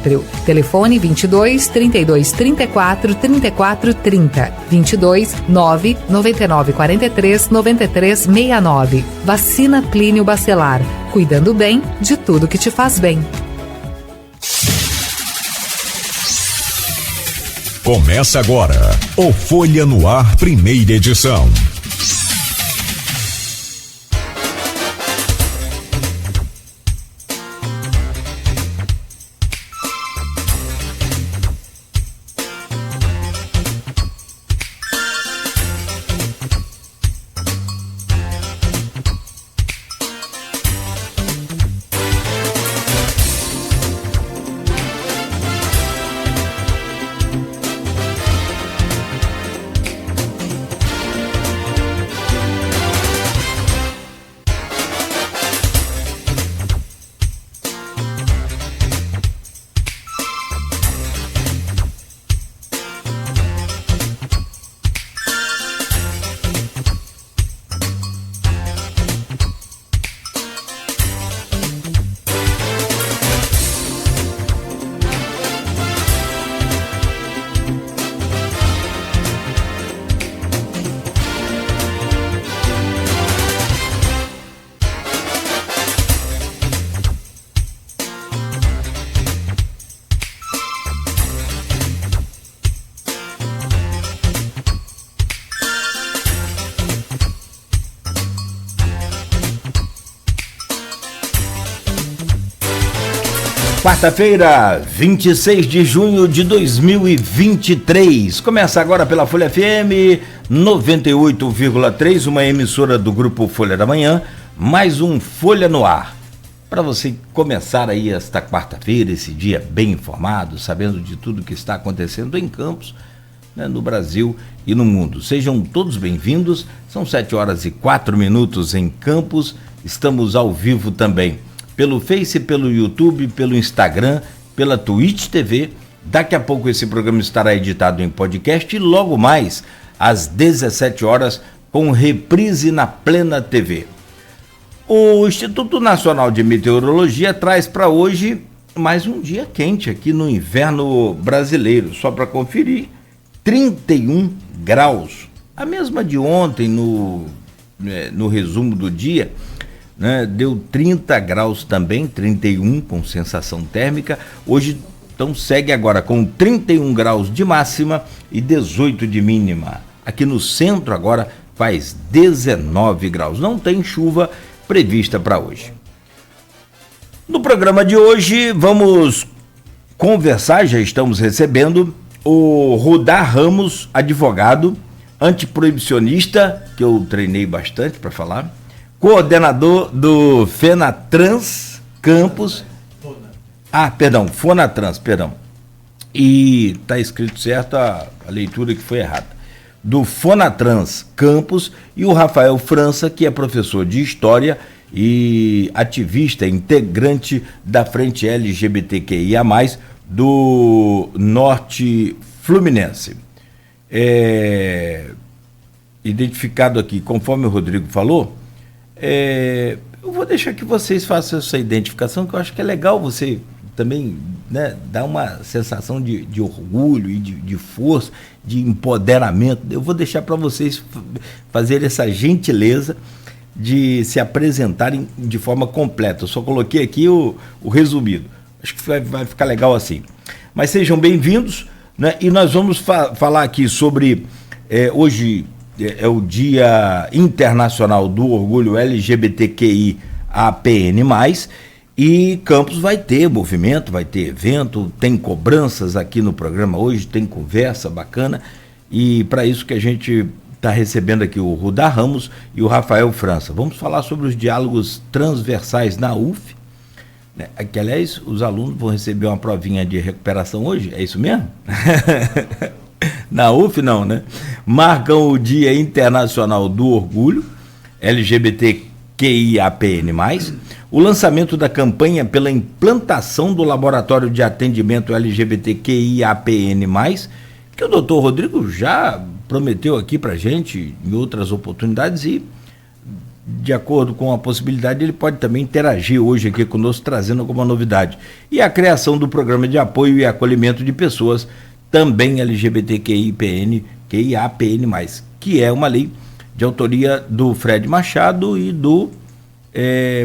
próprio. Telefone 22 32 34 34 30, 22 9 99 43 93 69. Vacina Plínio Bacelar, cuidando bem de tudo que te faz bem. Começa agora o Folha no Ar, primeira edição. Quarta-feira, 26 de junho de 2023. Começa agora pela Folha FM 98,3, uma emissora do grupo Folha da Manhã, mais um Folha no Ar. Para você começar aí esta quarta-feira, esse dia bem informado, sabendo de tudo que está acontecendo em Campos, né, no Brasil e no mundo. Sejam todos bem-vindos. São 7h04 em Campos. Estamos ao vivo também pelo Face, pelo YouTube, pelo Instagram, pela Twitch TV. Daqui a pouco esse programa estará editado em podcast e logo mais às 17 horas com reprise na Plena TV. O Instituto Nacional de Meteorologia traz para hoje mais um dia quente aqui no inverno brasileiro. Só para conferir, 31 graus. A mesma de ontem no resumo do dia, né, deu 30 graus também, 31 com sensação térmica. Hoje, então, segue agora com 31 graus de máxima e 18 de mínima. Aqui no centro agora faz 19 graus. Não tem chuva prevista para hoje. No programa de hoje vamos conversar, já estamos recebendo o Rudá Ramos, advogado, antiproibicionista, que eu treinei bastante para falar, coordenador do Fenatrans Campos. Fonatrans, perdão. E está escrito certo a leitura que foi errada. Do Fonatrans Campos, e o Rafael França, que é professor de História e ativista, integrante da Frente LGBTQIA+, do Norte Fluminense. Identificado aqui, conforme o Rodrigo falou, eu vou deixar que vocês façam essa identificação, que eu acho que é legal você também, né, dar uma sensação de orgulho e de força, de empoderamento. Eu vou deixar para vocês fazerem essa gentileza de se apresentarem de forma completa. Eu só coloquei aqui o resumido. Acho que vai ficar legal assim. Mas sejam bem-vindos, né? E nós vamos falar aqui sobre hoje é o Dia Internacional do Orgulho LGBTQI-APN+, e Campos vai ter movimento, vai ter evento, tem cobranças aqui no programa hoje, tem conversa bacana, e para isso que a gente está recebendo aqui o Rudá Ramos e o Rafael França. Vamos falar sobre os diálogos transversais na UF, né? Que, aliás, os alunos vão receber uma provinha de recuperação hoje, é isso mesmo? Na UF não, né? Marcam o Dia Internacional do Orgulho, LGBTQIAPN+, o lançamento da campanha pela implantação do Laboratório de Atendimento LGBTQIAPN+, que o doutor Rodrigo já prometeu aqui pra gente em outras oportunidades, e de acordo com a possibilidade, ele pode também interagir hoje aqui conosco, trazendo alguma novidade. E a criação do programa de apoio e acolhimento de pessoas também LGBTQIAPN+, que é uma lei de autoria do Fred Machado e do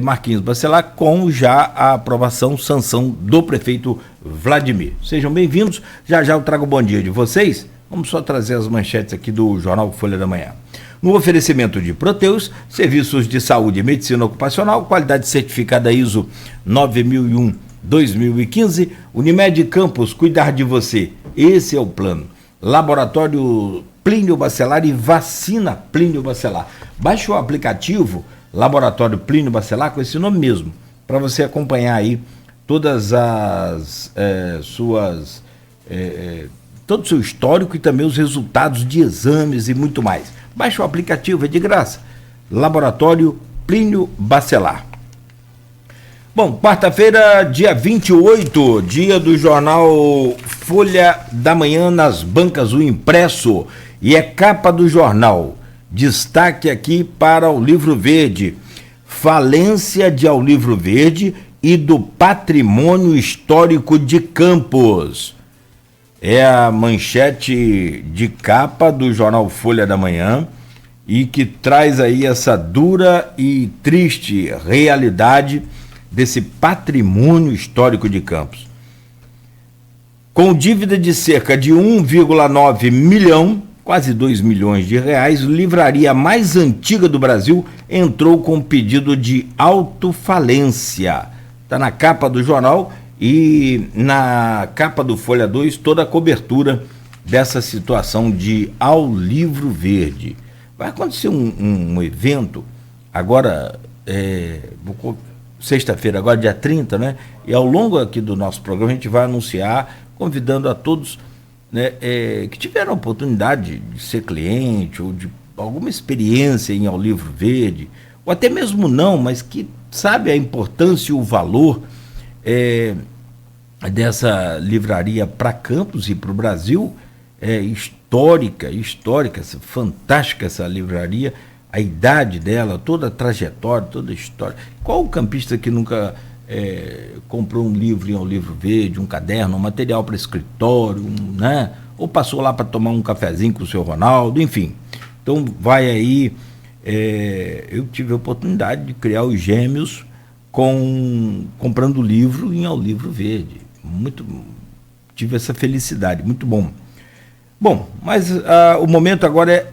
Marquinhos Bacelar, com já a aprovação, sanção do prefeito Vladimir. Sejam bem-vindos, já eu trago o bom dia de vocês. Vamos só trazer as manchetes aqui do Jornal Folha da Manhã. No oferecimento de Proteus, serviços de saúde e medicina ocupacional, qualidade certificada ISO 9001-2015, Unimed Campos, cuidar de você, esse é o plano. Laboratório Plínio Bacelar e vacina Plínio Bacelar. Baixe o aplicativo Laboratório Plínio Bacelar com esse nome mesmo, para você acompanhar aí todas as todo o seu histórico e também os resultados de exames e muito mais. Baixe o aplicativo, é de graça. Laboratório Plínio Bacelar. Bom, quarta-feira, dia 28, dia do jornal Folha da Manhã nas bancas, o impresso, e é capa do jornal. Destaque aqui para o Livro Verde, falência de Ao Livro Verde e do patrimônio histórico de Campos. É a manchete de capa do jornal Folha da Manhã e que traz aí essa dura e triste realidade desse patrimônio histórico de Campos. Com dívida de cerca de 1,9 milhão, quase 2 milhões de reais, livraria mais antiga do Brasil entrou com pedido de autofalência. Está na capa do jornal e na capa do Folha 2 toda a cobertura dessa situação de Ao Livro Verde. Vai acontecer um evento agora, sexta-feira, agora dia 30, né? E ao longo aqui do nosso programa a gente vai anunciar, convidando a todos, né, que tiveram a oportunidade de ser cliente ou de alguma experiência em Ao Livro Verde, ou até mesmo não, mas que sabe a importância e o valor dessa livraria para Campos e para o Brasil. Histórica, fantástica essa livraria, a idade dela, toda a trajetória, toda a história. Qual o campista que nunca comprou um livro em Ao Livro Verde, um caderno, um material para escritório, né? Ou passou lá para tomar um cafezinho com o seu Ronaldo, enfim. Então vai aí, eu tive a oportunidade de criar os Gêmeos comprando livro em Ao Livro Verde. Tive essa felicidade, muito bom. Bom, mas o momento agora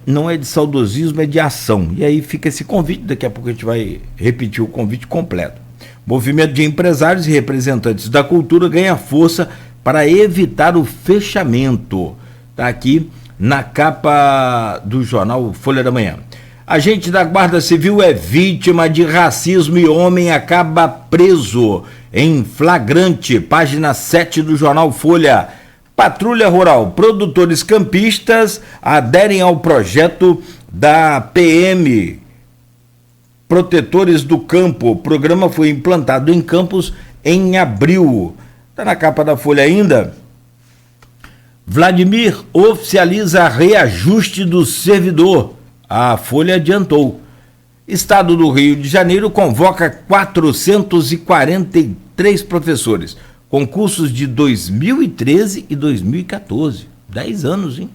não é de saudosismo, é de ação. E aí fica esse convite, daqui a pouco a gente vai repetir o convite completo. Movimento de empresários e representantes da cultura ganha força para evitar o fechamento. Está aqui na capa do jornal Folha da Manhã. Agente da Guarda Civil é vítima de racismo e homem acaba preso em flagrante. Página 7 do jornal Folha. Patrulha Rural, produtores campistas aderem ao projeto da PM, Protetores do Campo. O programa foi implantado em Campos em abril. Está na capa da Folha ainda. Vladimir oficializa reajuste do servidor. A Folha adiantou. Estado do Rio de Janeiro convoca 443 professores. Concursos de 2013 e 2014. 10 anos, hein?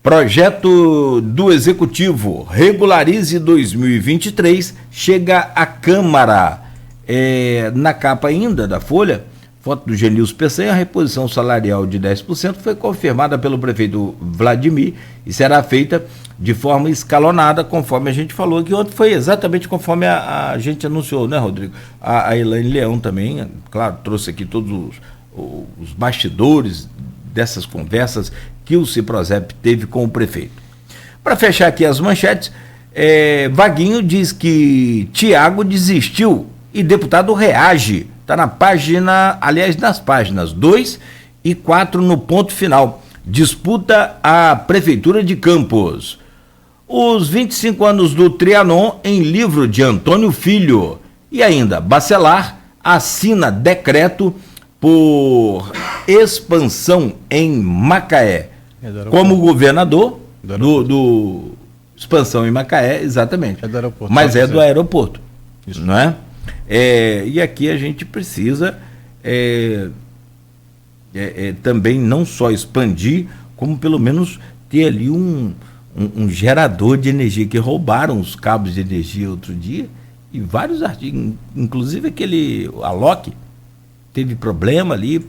Projeto do Executivo Regularize 2023 chega à Câmara. Na capa ainda da Folha, foto do Genilson Peçanha, a reposição salarial de 10% foi confirmada pelo prefeito Vladimir e será feita de forma escalonada, conforme a gente falou, que ontem foi exatamente conforme a gente anunciou, né, Rodrigo? A Elaine Leão também, claro, trouxe aqui todos os bastidores dessas conversas que o Ciprozep teve com o prefeito. Para fechar aqui as manchetes, Vaguinho diz que Tiago desistiu e deputado reage. Está na página, aliás, nas páginas 2 e 4 no ponto final. Disputa a Prefeitura de Campos. Os 25 anos do Trianon em livro de Antônio Filho. E ainda, Bacelar assina decreto por expansão em Macaé. Como governador do Expansão em Macaé, exatamente. É do aeroporto. Mas é do aeroporto, Isso. não é? E aqui a gente precisa também não só expandir, como pelo menos ter ali um gerador de energia, que roubaram os cabos de energia outro dia, e vários artigos, inclusive a Alok, teve problema ali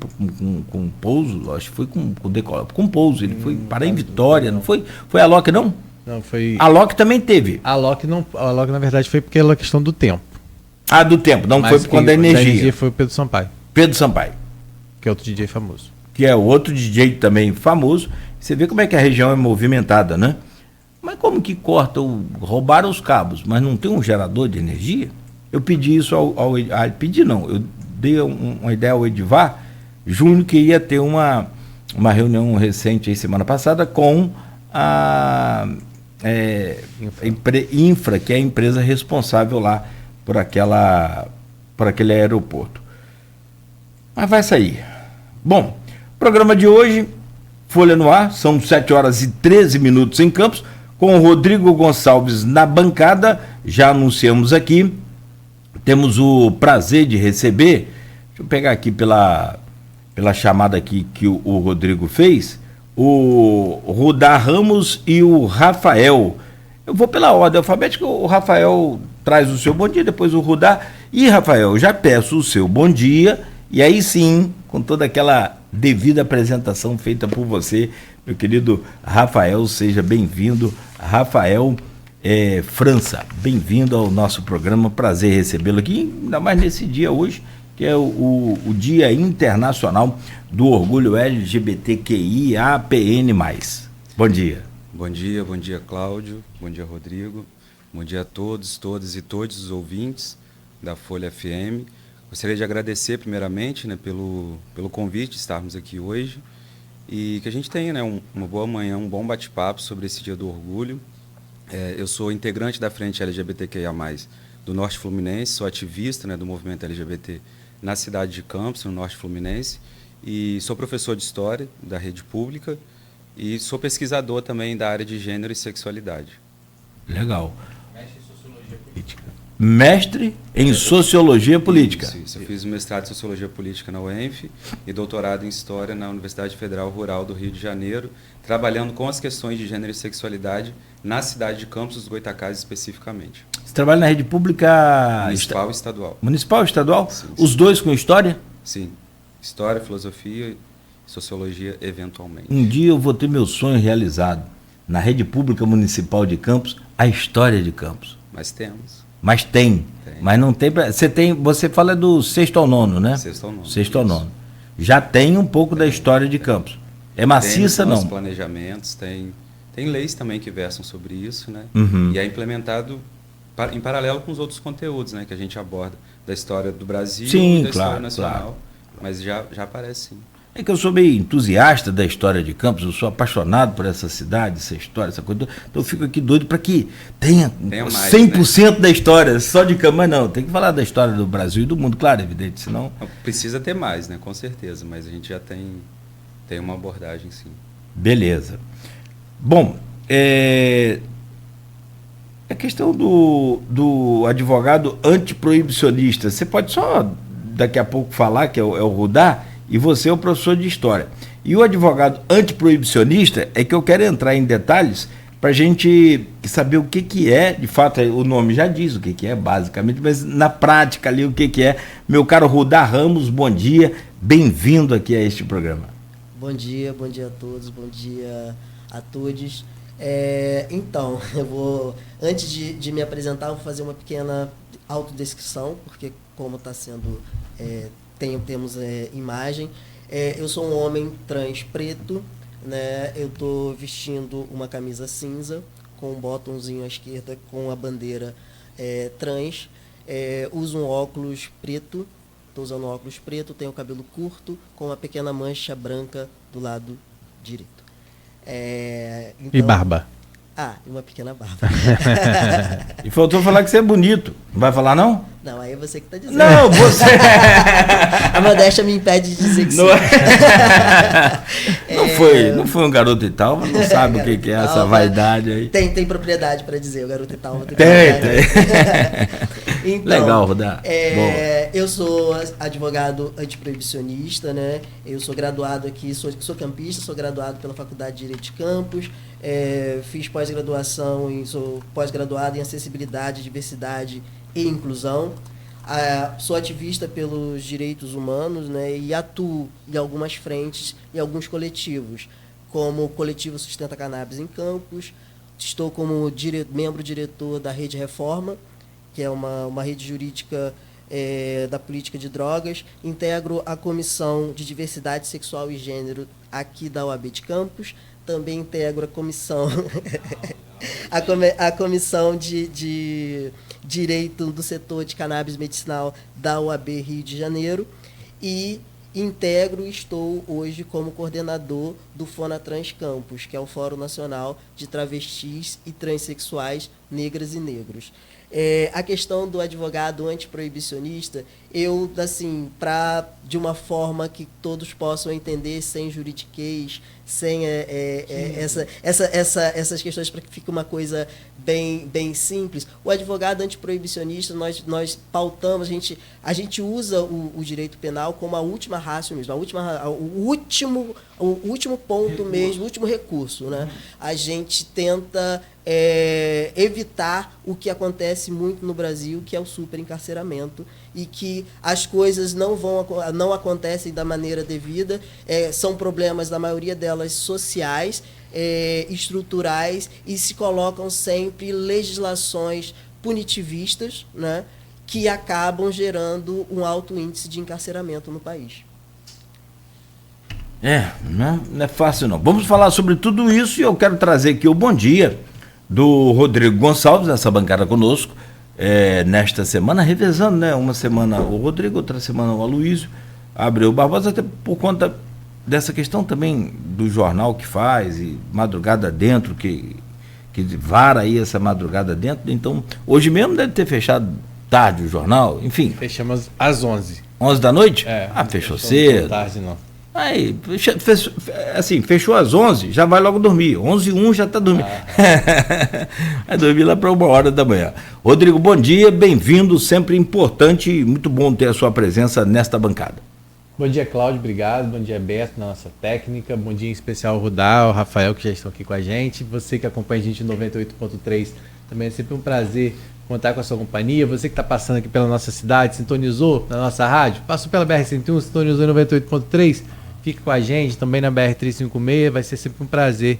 com pouso, acho que foi com pouso, ele foi parar em Vitória, não foi? Foi a Alok, não? Não, foi... A Alok também teve. A Alok, na verdade, foi porque era questão do tempo. Ah, do tempo, não foi por conta da energia. Foi o Pedro Sampaio. Pedro Sampaio. Que é outro DJ famoso. Que é outro DJ também famoso. Você vê como é que a região é movimentada, né? Mas como que roubaram os cabos, mas não tem um gerador de energia? Eu pedi isso eu dei uma ideia ao Edivar Júnior, que ia ter uma reunião recente aí, semana passada, com a Infra, que é a empresa responsável lá por aquele aeroporto. Mas vai sair. Bom, programa de hoje, Folha no Ar, são 7h13 em Campos, com o Rodrigo Gonçalves na bancada. Já anunciamos aqui, temos o prazer de receber, deixa eu pegar aqui pela chamada aqui que o Rodrigo fez, o Rudá Ramos e o Rafael. Eu vou pela ordem alfabética, o Rafael traz o seu bom dia, depois o Rudá. E, Rafael, já peço o seu bom dia, e aí sim, com toda aquela devida apresentação feita por você, meu querido Rafael, seja bem-vindo. Rafael França, bem-vindo ao nosso programa, prazer recebê-lo aqui, ainda mais nesse dia hoje, que é o Dia Internacional do Orgulho LGBTQIAPN+. Bom dia. Bom dia, Cláudio, bom dia, Rodrigo, bom dia a todos, todas e todos os ouvintes da Folha FM. Gostaria de agradecer primeiramente, né, pelo convite de estarmos aqui hoje e que a gente tenha, né, uma boa manhã, um bom bate-papo sobre esse Dia do Orgulho. Eu sou integrante da Frente LGBTQIA+, do Norte Fluminense, sou ativista, né, do movimento LGBT na cidade de Campos, no Norte Fluminense, e sou professor de História da rede pública e sou pesquisador também da área de gênero e sexualidade. Legal. Mestre em Sociologia Política. Isso. Eu fiz mestrado em Sociologia Política na UENF e doutorado em História na Universidade Federal Rural do Rio de Janeiro, trabalhando com as questões de gênero e sexualidade na cidade de Campos dos Goytacazes especificamente. Você trabalha na rede pública... Municipal e estadual. Municipal e estadual? Sim. Os dois com História? Sim. História, Filosofia e Sociologia, eventualmente. Um dia eu vou ter meu sonho realizado. Na rede pública municipal de Campos, a história de Campos. Mas temos. Mas tem. Mas não tem... Você fala do 6º ao 9º, né? 6º ao 9º. 6º ao 9º. Já tem um pouco da história de Campos. É maciça, não? Tem planejamentos, tem leis também que versam sobre isso, né? Uhum. E é implementado em paralelo com os outros conteúdos, né, que a gente aborda da história do Brasil e da história nacional. Claro. Mas já aparece, sim. É que eu sou meio entusiasta da história de Campos, eu sou apaixonado por essa cidade, essa história, essa coisa. Então eu fico aqui doido para que tenha mais, 100%, né, da história só de Campos. Mas não, tem que falar da história do Brasil e do mundo, claro, evidente, senão... Precisa ter mais, né, com certeza, mas a gente já tem uma abordagem, sim. Beleza. Bom, a questão do advogado antiproibicionista, você pode só daqui a pouco falar, que é o Rudá, e você é o professor de História. E o advogado antiproibicionista é que eu quero entrar em detalhes para a gente saber o que é, de fato, o nome já diz o que é, basicamente, mas na prática ali o que é. Meu caro Rudá Ramos, bom dia, bem-vindo aqui a este programa. Bom dia a todos, bom dia a todos. Então, eu vou, antes de me apresentar, eu vou fazer uma pequena autodescrição, porque como está sendo, temos imagem. Eu sou um homem trans preto, né? Eu estou vestindo uma camisa cinza, com um botãozinho à esquerda, com a bandeira trans. Uso um óculos preto, estou usando um óculos preto, tenho o cabelo curto, com uma pequena mancha branca do lado direito. Então, e barba? E uma pequena barba. E faltou falar que você é bonito. Não vai falar, não? Não, aí é você que está dizendo. Não, você... A modéstia me impede de dizer que sim. Não não foi um garoto e tal, não sabe o que é essa vaidade aí. Tem propriedade para dizer, o garoto e tal. Tem. Então, legal, Rodar. Eu sou advogado antiproibicionista, né? Eu sou graduado aqui, sou campista, sou graduado pela Faculdade de Direito de Campos, fiz pós-graduação sou pós-graduado em acessibilidade, diversidade e inclusão. Sou ativista pelos direitos humanos, né, e atuo em algumas frentes e alguns coletivos, como o Coletivo Sustenta Cannabis em Campos. Estou como membro diretor da Rede Reforma, que é uma rede jurídica da política de drogas. Integro a Comissão de Diversidade Sexual e Gênero aqui da UAB de Campos. Também integro a comissão a comissão de Direito do Setor de Cannabis Medicinal da UAB Rio de Janeiro e estou hoje como coordenador do Fonatrans Campus, que é o Fórum Nacional de Travestis e Transsexuais Negras e Negros. A questão do advogado antiproibicionista, eu, assim, de uma forma que todos possam entender, sem juridiquês, sem essas questões, para que fique uma coisa bem simples. O advogado antiproibicionista, nós pautamos, a gente usa o direito penal como a última ratio mesmo, o último ponto mesmo, o último recurso, né? A gente tenta evitar o que acontece muito no Brasil, que é o superencarceramento, e que as coisas não acontecem da maneira devida, são problemas, na maioria delas, sociais, estruturais, e se colocam sempre legislações punitivistas, né, que acabam gerando um alto índice de encarceramento no país. Não é fácil não. Vamos falar sobre tudo isso e eu quero trazer aqui o bom dia do Rodrigo Gonçalves, nessa bancada conosco, nesta semana, revezando, né? Uma semana o Rodrigo, outra semana o Aloysio Abreu Barbosa, até por conta dessa questão também do jornal que faz, e madrugada dentro, que vara aí essa madrugada dentro. Então, hoje mesmo deve ter fechado tarde o jornal, enfim. Fechamos às 11. 11 da noite? Fechou Fechou cedo. Não tarde, não. Aí, assim, fechou às 11, já vai logo dormir. 11h01 já está dormindo. Vai dormir lá para 1h da manhã. Rodrigo, bom dia, bem-vindo, sempre importante e muito bom ter a sua presença nesta bancada. Bom dia, Cláudio, obrigado. Bom dia, Beto, na nossa técnica. Bom dia em especial ao Rudá, ao Rafael, que já estão aqui com a gente. Você que acompanha a gente no 98.3, também é sempre um prazer contar com a sua companhia. Você que está passando aqui pela nossa cidade, sintonizou na nossa rádio, passou pela BR-101, sintonizou em 98.3, fica com a gente também na BR-356, vai ser sempre um prazer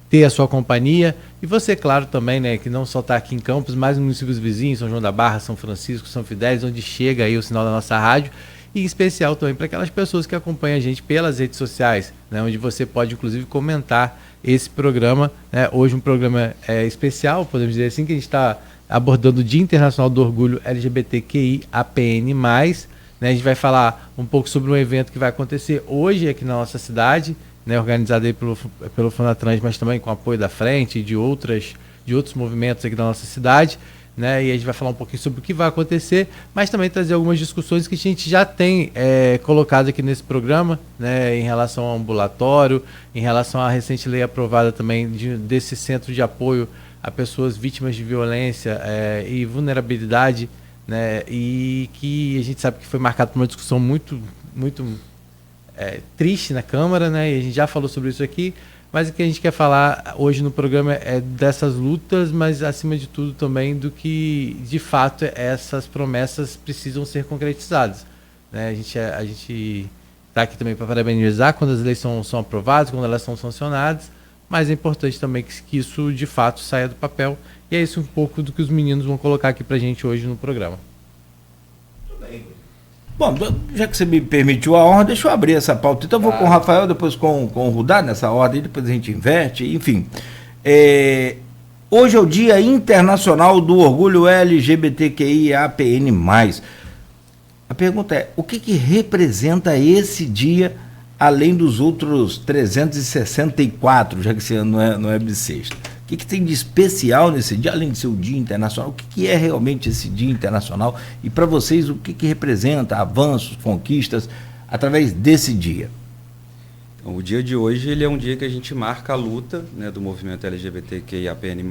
ter a sua companhia. E você, claro, também, né, que não só está aqui em Campos, mas nos municípios vizinhos, São João da Barra, São Francisco, São Fidélis, onde chega aí o sinal da nossa rádio, e em especial também para aquelas pessoas que acompanham a gente pelas redes sociais, né, onde você pode, inclusive, comentar esse programa, né, hoje um programa especial, podemos dizer assim, que a gente está abordando o Dia Internacional do Orgulho LGBTQIAPN+, né, a gente vai falar um pouco sobre um evento que vai acontecer hoje aqui na nossa cidade, né, organizado aí pelo Fonatrans, mas também com apoio da Frente e de outros movimentos aqui da nossa cidade, né, e a gente vai falar um pouquinho sobre o que vai acontecer, mas também trazer algumas discussões que a gente já tem colocado aqui nesse programa, né, em relação ao ambulatório, em relação à recente lei aprovada também desse centro de apoio a pessoas vítimas de violência e vulnerabilidade, né, e que a gente sabe que foi marcado por uma discussão muito triste na Câmara, né, e a gente já falou sobre isso aqui, mas o que a gente quer falar hoje no programa é dessas lutas, mas acima de tudo também do que de fato essas promessas precisam ser concretizadas, né? A gente está aqui também para parabenizar quando as leis são aprovadas, quando elas são sancionadas, mas é importante também que isso de fato saia do papel, e é isso um pouco do que os meninos vão colocar aqui pra gente hoje no programa. Bom, já que você me permitiu a honra, deixa eu abrir essa pauta. Então eu vou com o Rafael, depois com o Rudá, nessa ordem, depois a gente inverte, enfim. Hoje é o Dia Internacional do Orgulho LGBTQIAPN+. A pergunta é, o que representa esse dia, além dos outros 364, já que esse ano não é bissexto? O que tem de especial nesse dia, além de ser o Dia Internacional? O que é realmente esse Dia Internacional? E para vocês, o que representa avanços, conquistas, através desse dia? O dia de hoje ele é um dia que a gente marca a luta, né, do movimento LGBTQIAPN+,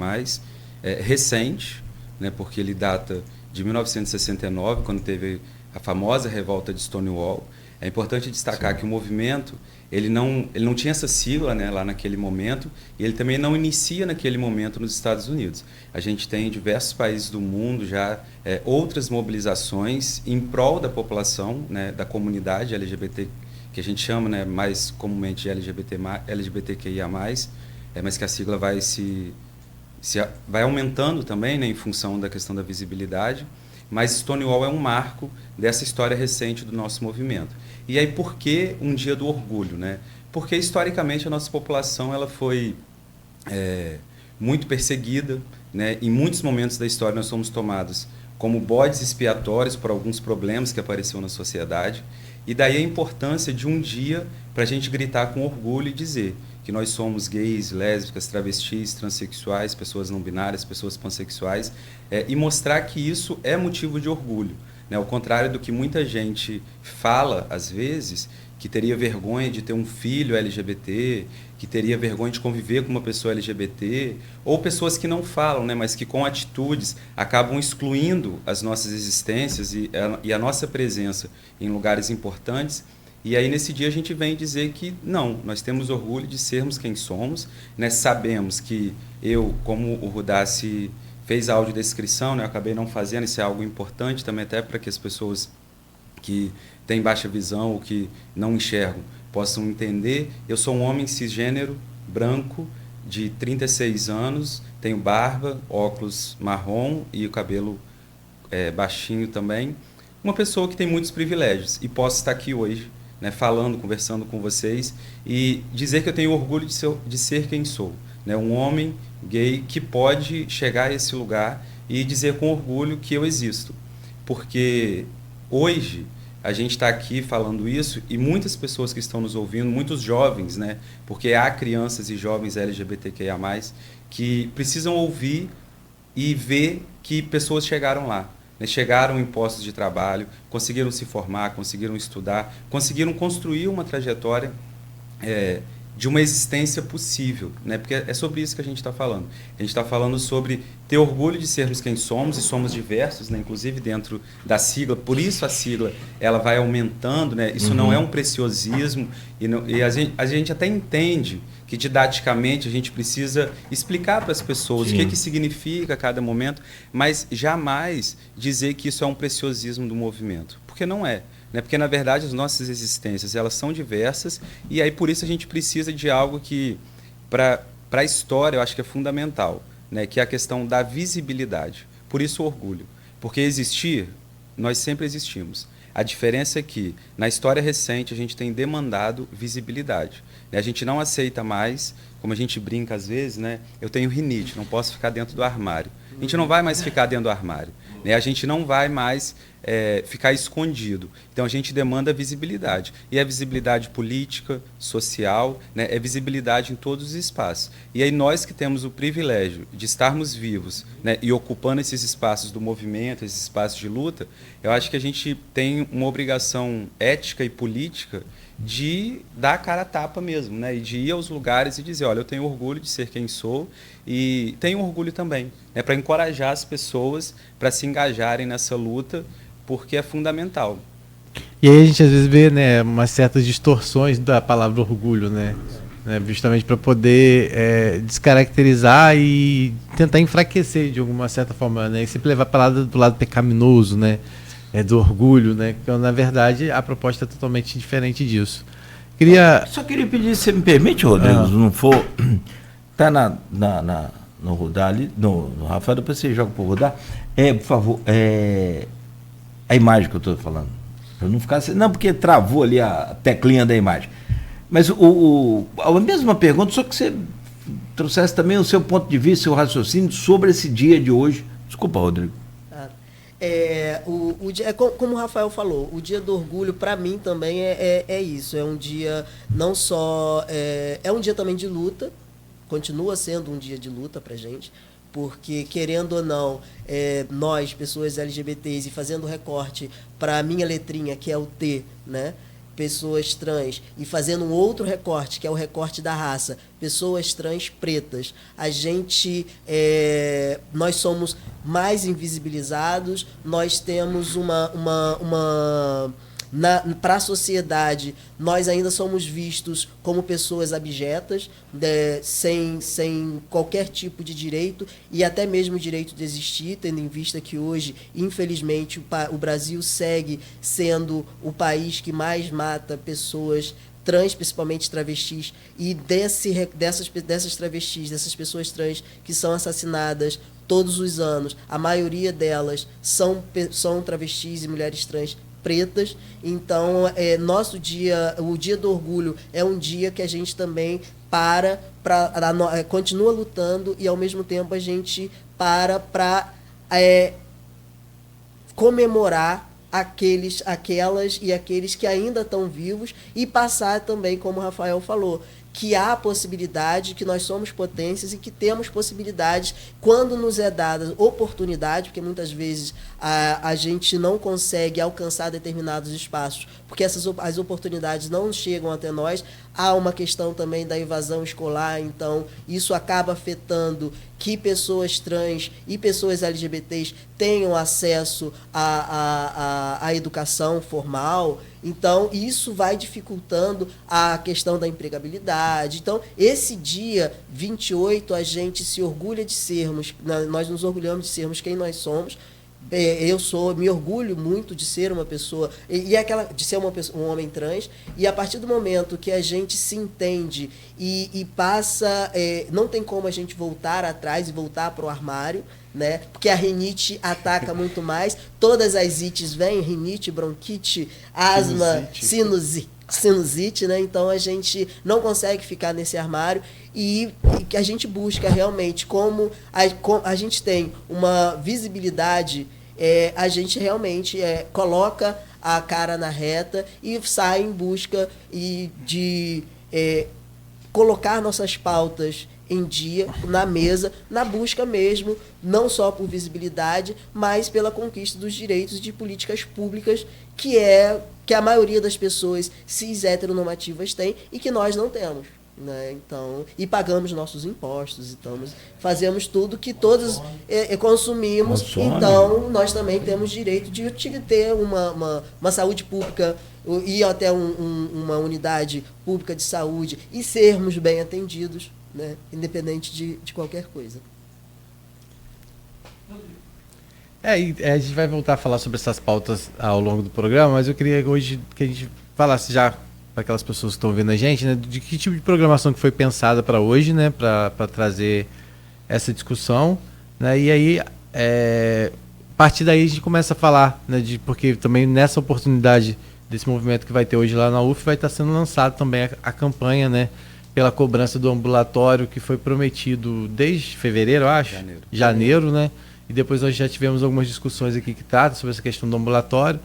recente, né, porque ele data de 1969, quando teve a famosa revolta de Stonewall. É importante destacar Sim. que o movimento ele não tinha essa sigla, né, lá naquele momento, e ele também não inicia naquele momento nos Estados Unidos. A gente tem em diversos países do mundo já outras mobilizações em prol da população, né, da comunidade LGBT, que a gente chama, né, mais comumente de LGBTQIA+, mas que a sigla vai aumentando também, né, em função da questão da visibilidade. Mas Stonewall é um marco dessa história recente do nosso movimento. E aí, por que um dia do orgulho, né? Porque, historicamente, a nossa população ela foi muito perseguida, né? Em muitos momentos da história, nós somos tomados como bodes expiatórios por alguns problemas que apareceram na sociedade. E daí a importância de um dia para a gente gritar com orgulho e dizer que nós somos gays, lésbicas, travestis, transexuais, pessoas não binárias, pessoas pansexuais, e mostrar que isso é motivo de orgulho, né? Ao contrário do que muita gente fala, às vezes, que teria vergonha de ter um filho LGBT, que teria vergonha de conviver com uma pessoa LGBT, ou pessoas que não falam, né, mas que com atitudes acabam excluindo as nossas existências e a nossa presença em lugares importantes. E aí, nesse dia, a gente vem dizer que não, nós temos orgulho de sermos quem somos, né? Sabemos que como o Rudassi fez a audiodescrição, né, eu acabei não fazendo, isso é algo importante também até para que as pessoas que têm baixa visão ou que não enxergam possam entender. Eu sou um homem cisgênero, branco, de 36 anos, tenho barba, óculos marrom e o cabelo baixinho também. Uma pessoa que tem muitos privilégios e posso estar aqui hoje, né, falando, conversando com vocês e dizer que eu tenho orgulho de ser quem sou, né, um homem gay que pode chegar a esse lugar e dizer com orgulho que eu existo. Porque hoje a gente está aqui falando isso e muitas pessoas que estão nos ouvindo, muitos jovens, né, porque há crianças e jovens LGBTQIA+, que precisam ouvir e ver que pessoas chegaram lá. Chegaram em postos de trabalho, conseguiram se formar, conseguiram estudar, conseguiram construir uma trajetória de uma existência possível, né? Porque é sobre isso que a gente está falando. A gente está falando sobre ter orgulho de sermos quem somos, e somos diversos, né? Inclusive dentro da sigla, por isso a sigla ela vai aumentando, né? Isso não é um preciosismo, e a gente até entende que didaticamente a gente precisa explicar para as pessoas Sim. o que significa a cada momento, mas jamais dizer que isso é um preciosismo do movimento, porque não é. Né? Porque, na verdade, as nossas existências elas são diversas e aí por isso a gente precisa de algo que, para a história, eu acho que é fundamental, né? Que é a questão da visibilidade. Por isso o orgulho. Porque existir, nós sempre existimos. A diferença é que, na história recente, a gente tem demandado visibilidade. A gente não aceita mais, como a gente brinca às vezes, né? Eu tenho rinite, não posso ficar dentro do armário. A gente não vai mais ficar dentro do armário. Né? A gente não vai mais ficar escondido. Então, a gente demanda visibilidade. E é visibilidade política, social, né? É visibilidade em todos os espaços. E aí nós que temos o privilégio de estarmos vivos, né? E ocupando esses espaços do movimento, esses espaços de luta, eu acho que a gente tem uma obrigação ética e política de dar a cara a tapa mesmo, né? E de ir aos lugares e dizer, olha, eu tenho orgulho de ser quem sou e tenho orgulho também, né? Para encorajar as pessoas para se engajarem nessa luta, porque é fundamental. E aí a gente às vezes vê, né, umas certas distorções da palavra orgulho, né? Justamente para poder descaracterizar e tentar enfraquecer de alguma certa forma, né? E sempre levar para do lado pecaminoso, né? Do orgulho, né? Então, na verdade, a proposta é totalmente diferente disso. Só queria pedir, se você me permite, Rodrigo, se não for... Tá no Rudá ali, no Rafael, depois você joga pro Rudá. Por favor, a imagem que eu estou falando. Para não ficar assim, não, porque travou ali a teclinha da imagem. Mas a mesma pergunta, só que você trouxesse também o seu ponto de vista, seu raciocínio sobre esse dia de hoje. Desculpa, Rodrigo. Como o Rafael falou, o dia do orgulho para mim também é isso, é um dia não só é um dia também de luta, continua sendo um dia de luta pra gente, porque querendo ou não, nós, pessoas LGBTs, e fazendo recorte para a minha letrinha, que é o T, né? pessoas trans, e fazendo um outro recorte, que é o recorte da raça, pessoas trans pretas, nós somos mais invisibilizados, nós temos para a sociedade, nós ainda somos vistos como pessoas abjetas, sem qualquer tipo de direito, e até mesmo o direito de existir, tendo em vista que hoje, infelizmente, o Brasil segue sendo o país que mais mata pessoas trans, principalmente travestis, e dessas travestis, dessas pessoas trans que são assassinadas todos os anos, a maioria delas são travestis e mulheres trans pretas. Então, nosso dia, o Dia do Orgulho, é um dia que a gente também continua lutando, e ao mesmo tempo a gente para comemorar aquelas e aqueles que ainda estão vivos, e passar também, como o Rafael falou, que há possibilidade, que nós somos potências e que temos possibilidades quando nos é dada oportunidade, porque muitas vezes a gente não consegue alcançar determinados espaços, porque as oportunidades não chegam até nós. Há uma questão também da evasão escolar, então isso acaba afetando que pessoas trans e pessoas LGBTs tenham acesso à educação formal. Então, isso vai dificultando a questão da empregabilidade. Então, esse dia 28, a gente se orgulha de sermos, nós nos orgulhamos de sermos quem nós somos. Me orgulho muito de ser uma pessoa, de ser um homem trans, e a partir do momento que a gente se entende e passa, não tem como a gente voltar atrás e voltar para o armário, né? Porque a rinite ataca muito mais, todas as ites vêm, rinite, bronquite, asma, sinusite, né? Então a gente não consegue ficar nesse armário, e que a gente busca realmente, como a gente tem uma visibilidade, a gente realmente coloca a cara na reta e sai em busca de colocar nossas pautas em dia, na mesa, na busca mesmo, não só por visibilidade, mas pela conquista dos direitos de políticas públicas que a maioria das pessoas cis heteronormativas tem e que nós não temos, né? Então, e pagamos nossos impostos, então fazemos tudo que todos consumimos. Consome. Então nós também temos direito de ter uma saúde pública, ir até uma unidade pública de saúde e sermos bem atendidos, né? Independente de qualquer coisa. E a gente vai voltar a falar sobre essas pautas ao longo do programa, mas eu queria hoje que a gente falasse já para aquelas pessoas que estão vendo a gente, né, de que tipo de programação que foi pensada para hoje, né, para trazer essa discussão, né, e aí a partir daí a gente começa a falar, né, porque também nessa oportunidade desse movimento que vai ter hoje lá na UF, vai estar sendo lançado também a campanha, né, pela cobrança do ambulatório, que foi prometido desde fevereiro, eu acho, janeiro, né, e depois nós já tivemos algumas discussões aqui que tratam sobre essa questão do ambulatório.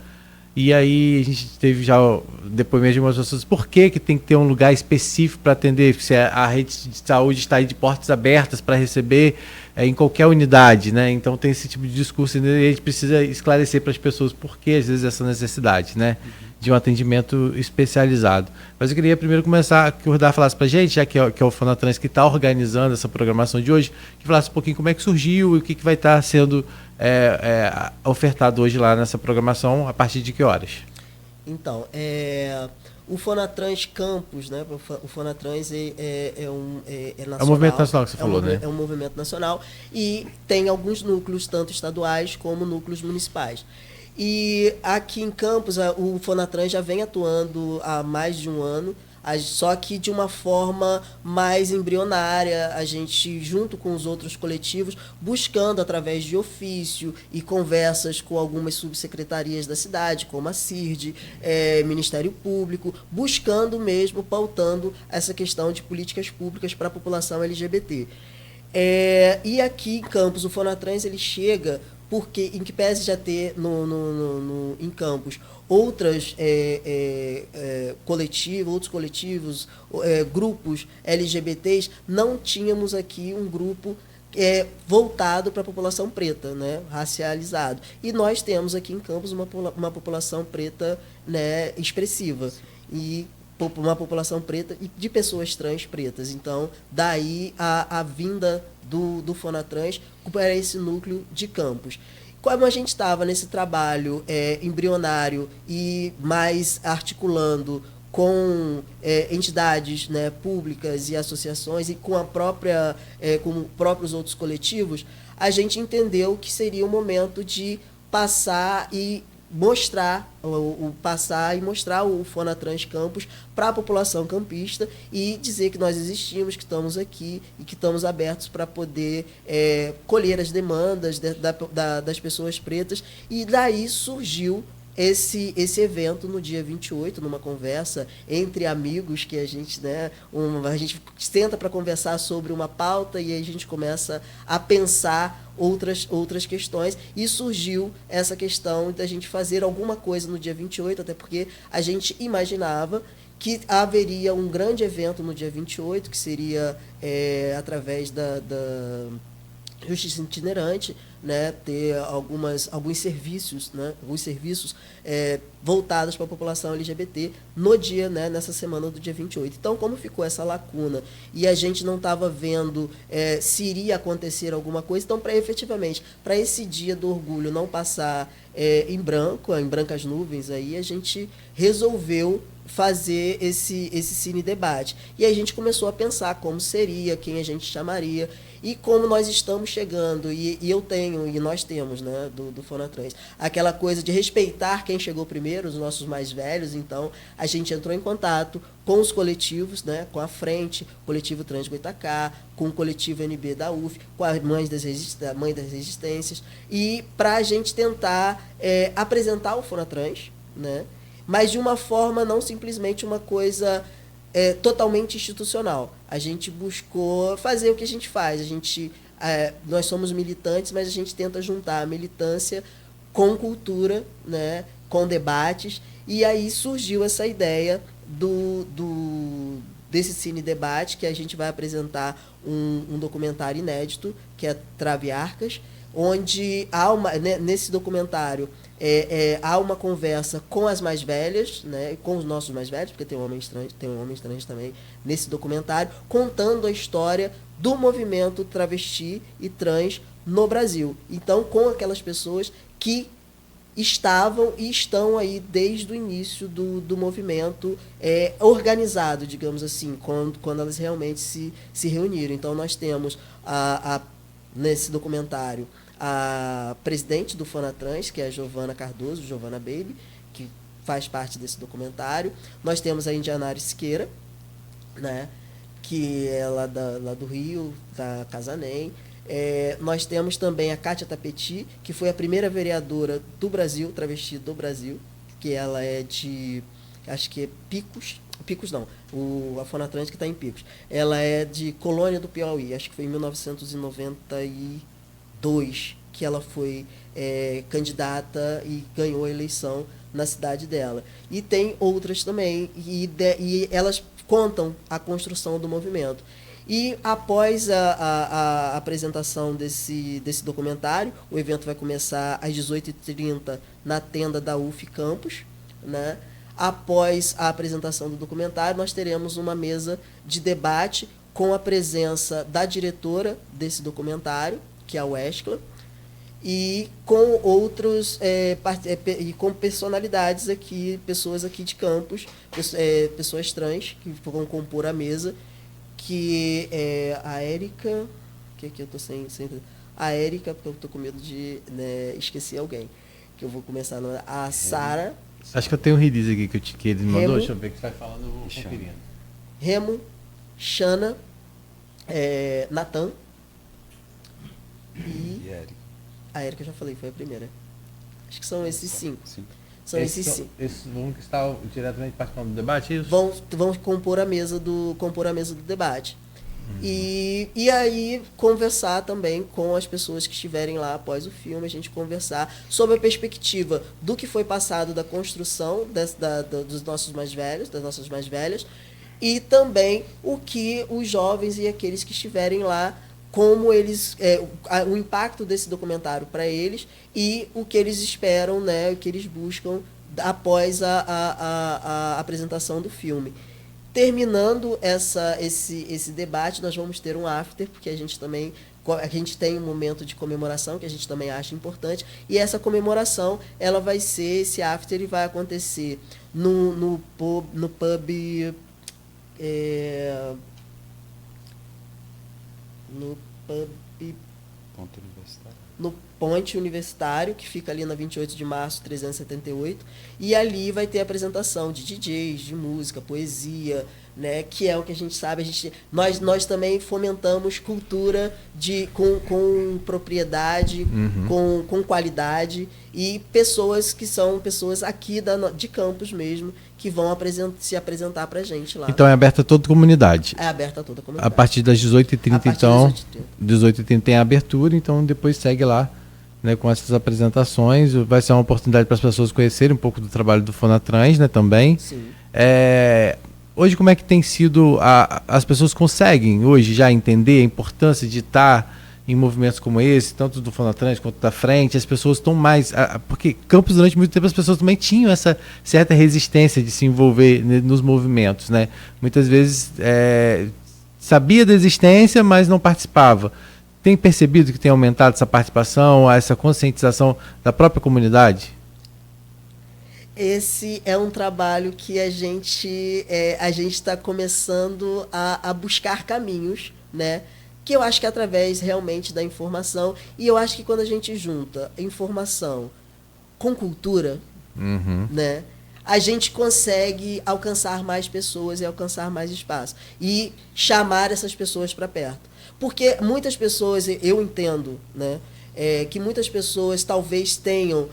E aí a gente teve já depoimento de algumas pessoas, por que tem que ter um lugar específico para atender, se a rede de saúde está aí de portas abertas para receber em qualquer unidade, né? Então tem esse tipo de discurso e a gente precisa esclarecer para as pessoas por que às vezes essa necessidade, né? De um atendimento especializado. Mas eu queria primeiro começar, que o Rudá falasse para a gente, já que é o Fonatrans que está organizando essa programação de hoje, que falasse um pouquinho como é que surgiu e o que vai estar sendo ofertado hoje lá nessa programação, a partir de que horas? Então, o Fonatrans Campus, né? O Fonatrans é nacional. É um movimento nacional que você falou, né? É um movimento nacional e tem alguns núcleos, tanto estaduais como núcleos municipais. E aqui em Campos, o Fonatrans já vem atuando há mais de um ano, só que de uma forma mais embrionária, a gente, junto com os outros coletivos, buscando através de ofício e conversas com algumas subsecretarias da cidade, como a CIRD, Ministério Público, buscando mesmo, pautando essa questão de políticas públicas para a população LGBT. E aqui em Campos, o Fonatrans ele chega porque, em que pese já ter em Campos outros coletivos, grupos LGBTs, não tínhamos aqui um grupo voltado para a população preta, né, racializado. E nós temos aqui em Campos uma população preta, né, expressiva. e uma população preta e de pessoas trans pretas. Então, daí a vinda do Fonatrans para esse núcleo de Campos. Como a gente estava nesse trabalho embrionário e mais articulando com entidades, né, públicas e associações e com a própria, com próprios outros coletivos, a gente entendeu que seria o momento de passar e mostrar o Fonatrans Campos para a população campista e dizer que nós existimos, que estamos aqui e que estamos abertos para poder colher as demandas das pessoas pretas. E daí surgiu esse evento no dia 28, numa conversa entre amigos, que a gente, né, a gente senta para conversar sobre uma pauta e aí a gente começa a pensar outras questões, e surgiu essa questão da gente fazer alguma coisa no dia 28, até porque a gente imaginava que haveria um grande evento no dia 28, que seria através da Justiça Itinerante, né, ter alguns serviços, né, alguns serviços voltados para a população LGBT no dia, né, nessa semana do dia 28. Então, como ficou essa lacuna e a gente não estava vendo se iria acontecer alguma coisa, então, efetivamente, para esse dia do orgulho não passar em brancas nuvens, aí a gente resolveu fazer esse cine debate. E aí a gente começou a pensar como seria, quem a gente chamaria, e como nós estamos chegando, e eu tenho, e nós temos, né, do Fonatrans, aquela coisa de respeitar quem chegou primeiro, os nossos mais velhos. Então a gente entrou em contato com os coletivos, né, com a Frente, coletivo Trans Goitacá, com o coletivo NB da UF, com a Mãe das Resistências, e para a gente tentar apresentar o Fonatrans, né, mas de uma forma não simplesmente uma coisa totalmente institucional. A gente buscou fazer o que a gente faz. Nós somos militantes, mas a gente tenta juntar a militância com cultura, né, com debates, e aí surgiu essa ideia desse cine debate, que a gente vai apresentar um documentário inédito, que é Traviarcas, onde nesse documentário há uma conversa com as mais velhas, né, com os nossos mais velhos, porque tem um homem trans também nesse documentário, contando a história do movimento travesti e trans no Brasil. Então, com aquelas pessoas que estavam e estão aí desde o início do movimento organizado, digamos assim, quando elas realmente se reuniram. Então, nós temos nesse documentário a presidente do Fonatrans, que é a Giovana Cardoso, Giovana Baby, que faz parte desse documentário. Nós temos a Indianara Siqueira, né, que é lá do Rio, da Casanem. Nós temos também a Kátia Tapeti, que foi a primeira vereadora do Brasil, travesti do Brasil, que ela é de, acho que é Picos não, a Fonatrans que está em Picos. Ela é de Colônia do Piauí, acho que foi em 1992 que ela foi candidata e ganhou a eleição na cidade dela. E tem outras também, e elas contam a construção do movimento. E após a apresentação desse documentário, o evento vai começar às 18h30 na tenda da UF Campus, né? Após a apresentação do documentário, nós teremos uma mesa de debate com a presença da diretora desse documentário, que é a Wescla, e com outros e com personalidades aqui, pessoas aqui de Campos, pessoas trans que vão compor a mesa, que é a Érica, que aqui eu tô sem a Érica, porque eu tô com medo de, né, esquecer alguém, que eu vou começar a Sara. Acho que eu tenho um release aqui que ele me mandou, deixa eu ver o que você vai falando, eu vou conferindo. Remo, Xana, Natan e a Érica, eu já falei, foi a primeira. Acho que são esses 5. São esses 5. Esses vão que estão diretamente participando do debate, é isso? Vão compor a mesa do debate. E aí conversar também com as pessoas que estiverem lá após o filme, a gente conversar sobre a perspectiva do que foi passado da construção dos nossos mais velhos, das nossas mais velhas, e também o que os jovens e aqueles que estiverem lá, como eles, o impacto desse documentário para eles e o que eles esperam, né, o que eles buscam após a apresentação do filme. Terminando esse debate, nós vamos ter um after, porque a gente tem um momento de comemoração que a gente também acha importante, e essa comemoração, ela vai ser, esse after, e vai acontecer no pub Ponto universitário. no Ponte Universitário, que fica ali na 28 de março, 378, e ali vai ter apresentação de DJs, de música, poesia, né, que é o que a gente sabe. Nós também fomentamos cultura com propriedade, com qualidade, e pessoas que são pessoas aqui de Campos mesmo, que vão se apresentar pra gente lá. Então é aberta a toda a comunidade. É aberta a toda a comunidade. A partir das 18h30, então, 18h30 tem a abertura, então depois segue lá, né, com essas apresentações. Vai ser uma oportunidade para as pessoas conhecerem um pouco do trabalho do Fonatrans, né, também. Sim. Hoje, como é que tem sido, as pessoas conseguem hoje já entender a importância de estar em movimentos como esse, tanto do Fonatrans quanto da Frente? As pessoas estão mais... Porque Campos, durante muito tempo, as pessoas também tinham essa certa resistência de se envolver nos movimentos, né? Muitas vezes sabia da existência, mas não participava. Tem percebido que tem aumentado essa participação, essa conscientização da própria comunidade? Esse é um trabalho que a gente está começando a buscar caminhos, né? Que eu acho que é através realmente da informação, e eu acho que quando a gente junta informação com cultura, né, a gente consegue alcançar mais pessoas e alcançar mais espaço e chamar essas pessoas para perto. Porque muitas pessoas, eu entendo, né, que muitas pessoas talvez tenham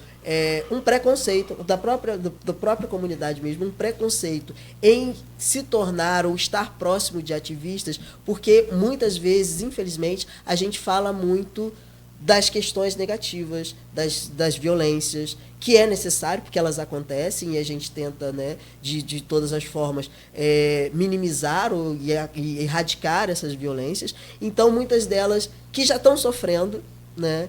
um preconceito da própria comunidade mesmo, um preconceito em se tornar ou estar próximo de ativistas, porque muitas vezes, infelizmente, a gente fala muito das questões negativas, das violências, que é necessário, porque elas acontecem, e a gente tenta, né, de todas as formas, minimizar e erradicar essas violências. Então, muitas delas que já estão sofrendo, né,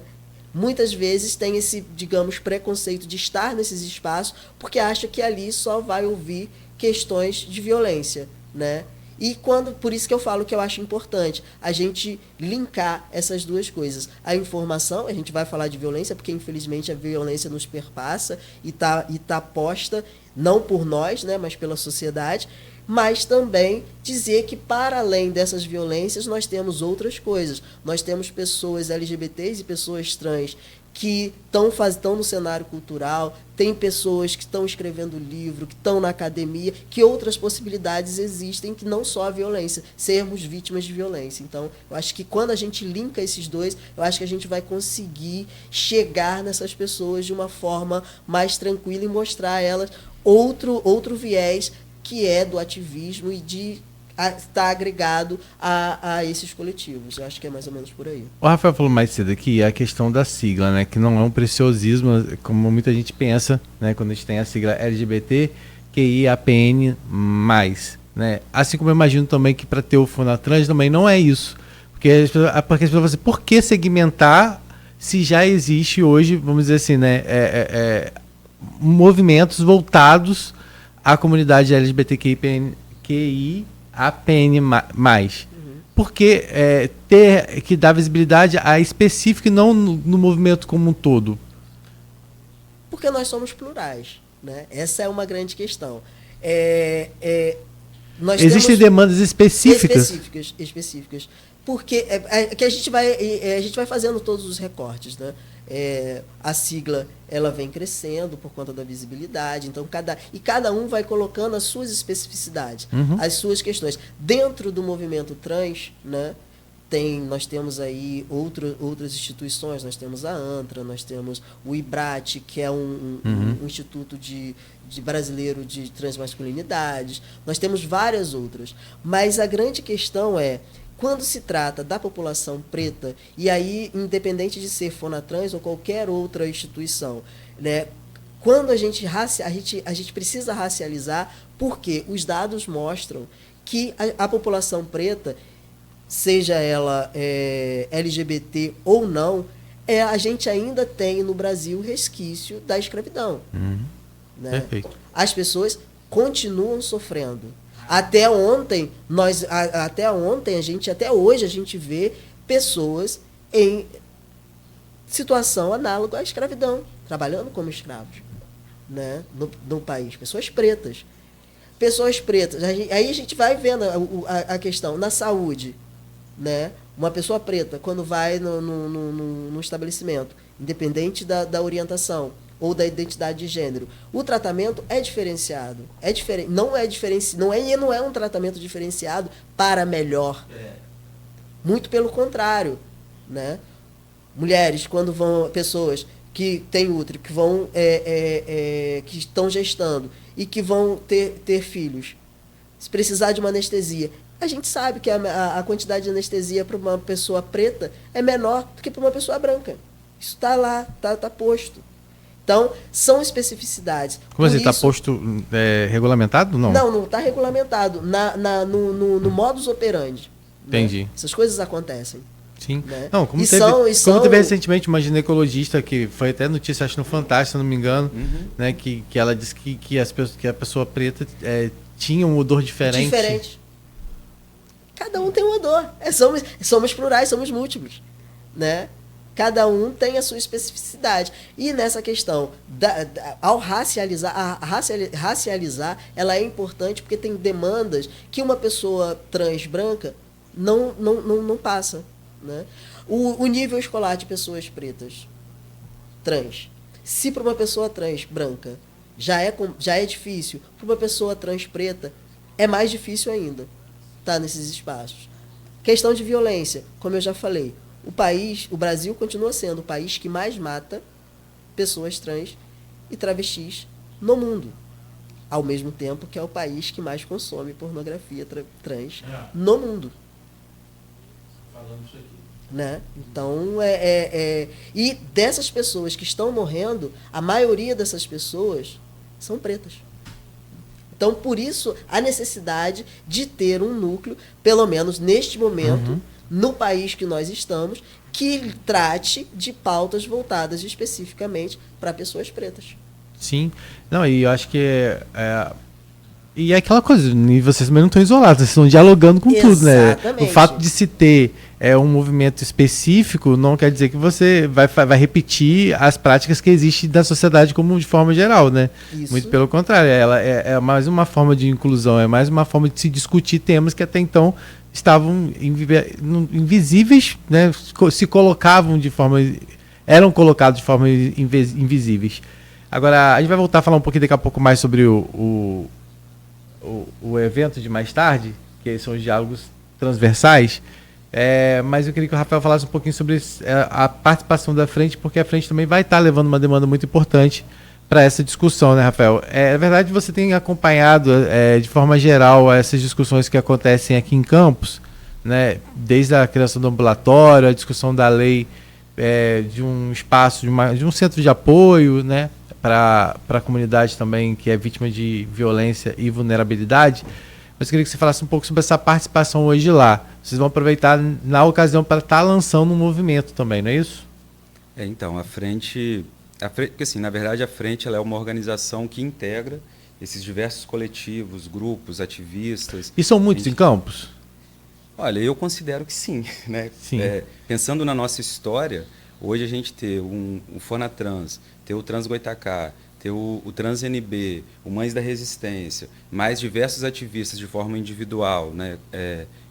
muitas vezes tem esse, digamos, preconceito de estar nesses espaços, porque acha que ali só vai ouvir questões de violência, né? E por isso que eu falo que eu acho importante a gente linkar essas duas coisas. A informação, a gente vai falar de violência, porque infelizmente a violência nos perpassa e tá posta, não por nós, né, mas pela sociedade, mas também dizer que, para além dessas violências, nós temos outras coisas. Nós temos pessoas LGBTs e pessoas trans que estão no cenário cultural, tem pessoas que estão escrevendo livro, que estão na academia, que outras possibilidades existem, que não só a violência, sermos vítimas de violência. Então, eu acho que quando a gente linka esses dois, eu acho que a gente vai conseguir chegar nessas pessoas de uma forma mais tranquila e mostrar a elas outro viés, que é do ativismo e de estar agregado a esses coletivos. Eu acho que é mais ou menos por aí. O Rafael falou mais cedo aqui a questão da sigla, né, que não é um preciosismo, como muita gente pensa, né, quando a gente tem a sigla LGBTQIAPN+, né? Assim como eu imagino também que para ter o Fonatrans também não é isso. Porque as pessoas falam assim, por que segmentar se já existe hoje, vamos dizer assim, né, movimentos voltados à comunidade LGBTQIAPN+. Por que ter que dar visibilidade a específico e não no movimento como um todo? Porque nós somos plurais, né? Essa é uma grande questão. Existem demandas específicas? Específicas. Porque que a gente vai fazendo todos os recortes, né? A sigla, ela vem crescendo por conta da visibilidade, então cada um vai colocando as suas especificidades, as suas questões. Dentro do movimento trans, né, nós temos aí outras instituições, nós temos a ANTRA, nós temos o IBRAT, que é um instituto de brasileiro de transmasculinidades, nós temos várias outras, mas a grande questão quando se trata da população preta, e aí, independente de ser Fonatrans ou qualquer outra instituição, né, quando a gente precisa racializar, porque os dados mostram que a população preta, seja ela LGBT ou não, a gente ainda tem no Brasil resquício da escravidão. né? Perfeito. As pessoas continuam sofrendo. Até ontem, até hoje a gente vê pessoas em situação análoga à escravidão, trabalhando como escravos, né? no país. Pessoas pretas. Aí a gente vai vendo a questão na saúde, né? Uma pessoa preta, quando vai no estabelecimento, independente da orientação ou da identidade de gênero, o tratamento é diferenciado. Não é um tratamento diferenciado para melhor. Muito pelo contrário, né? Mulheres, quando vão, pessoas que têm útero, que vão que estão gestando e que vão ter filhos, se precisar de uma anestesia, a gente sabe que a quantidade de anestesia para uma pessoa preta é menor do que para uma pessoa branca. Isso está lá, está posto. Então, são especificidades. Como assim, está posto regulamentado? Não está regulamentado. No modus operandi. Entendi. Né? Essas coisas acontecem. Sim. Né? Não, como teve recentemente uma ginecologista que foi até notícia, acho no Fantástico, se não me engano, né, que ela disse que a pessoa preta tinha um odor diferente. Cada um tem um odor. Somos plurais, somos múltiplos. Né? Cada um tem a sua especificidade. E nessa questão, ao racializar, racializar, ela é importante porque tem demandas que uma pessoa trans branca não passa. Né? O nível escolar de pessoas pretas trans, se para uma pessoa trans branca já é difícil, para uma pessoa trans preta é mais difícil ainda estar nesses espaços. Questão de violência, como eu já falei, o Brasil continua sendo o país que mais mata pessoas trans e travestis no mundo, ao mesmo tempo que é o país que mais consome pornografia trans no mundo. Né? Então, e dessas pessoas que estão morrendo, a maioria dessas pessoas são pretas. Então, por isso, a necessidade de ter um núcleo, pelo menos neste momento, no país que nós estamos, que trate de pautas voltadas especificamente para pessoas pretas. Sim. Não, e eu acho que e é aquela coisa, e vocês também não estão isolados, vocês estão dialogando com tudo, né? O fato de se ter um movimento específico não quer dizer que você vai repetir as práticas que existem da sociedade como de forma geral, né? Isso. Muito pelo contrário, ela é mais uma forma de inclusão, é mais uma forma de se discutir temas que até então estavam invisíveis, né? Eram colocados de forma invisíveis. Agora, a gente vai voltar a falar um pouquinho daqui a pouco mais sobre o evento de mais tarde, que são os diálogos transversais, mas eu queria que o Rafael falasse um pouquinho sobre a participação da frente, porque a frente também vai estar levando uma demanda muito importante para essa discussão, né, Rafael? Na verdade, você tem acompanhado de forma geral essas discussões que acontecem aqui em Campos, né, desde a criação do ambulatório, a discussão da lei de um espaço, de um centro de apoio, né, para a comunidade também que é vítima de violência e vulnerabilidade. Mas eu queria que você falasse um pouco sobre essa participação hoje lá. Vocês vão aproveitar na ocasião para estar lançando um movimento também, não é isso? Então, a frente, porque assim, na verdade a frente ela é uma organização que integra esses diversos coletivos, grupos, ativistas. E são muitos em Campos? Olha, eu considero que sim, né? Sim. Pensando na nossa história, hoje a gente ter o Fonatrans, ter o Trans Goitacá, ter o Trans NB, o Mães da Resistência, mais diversos ativistas de forma individual, né,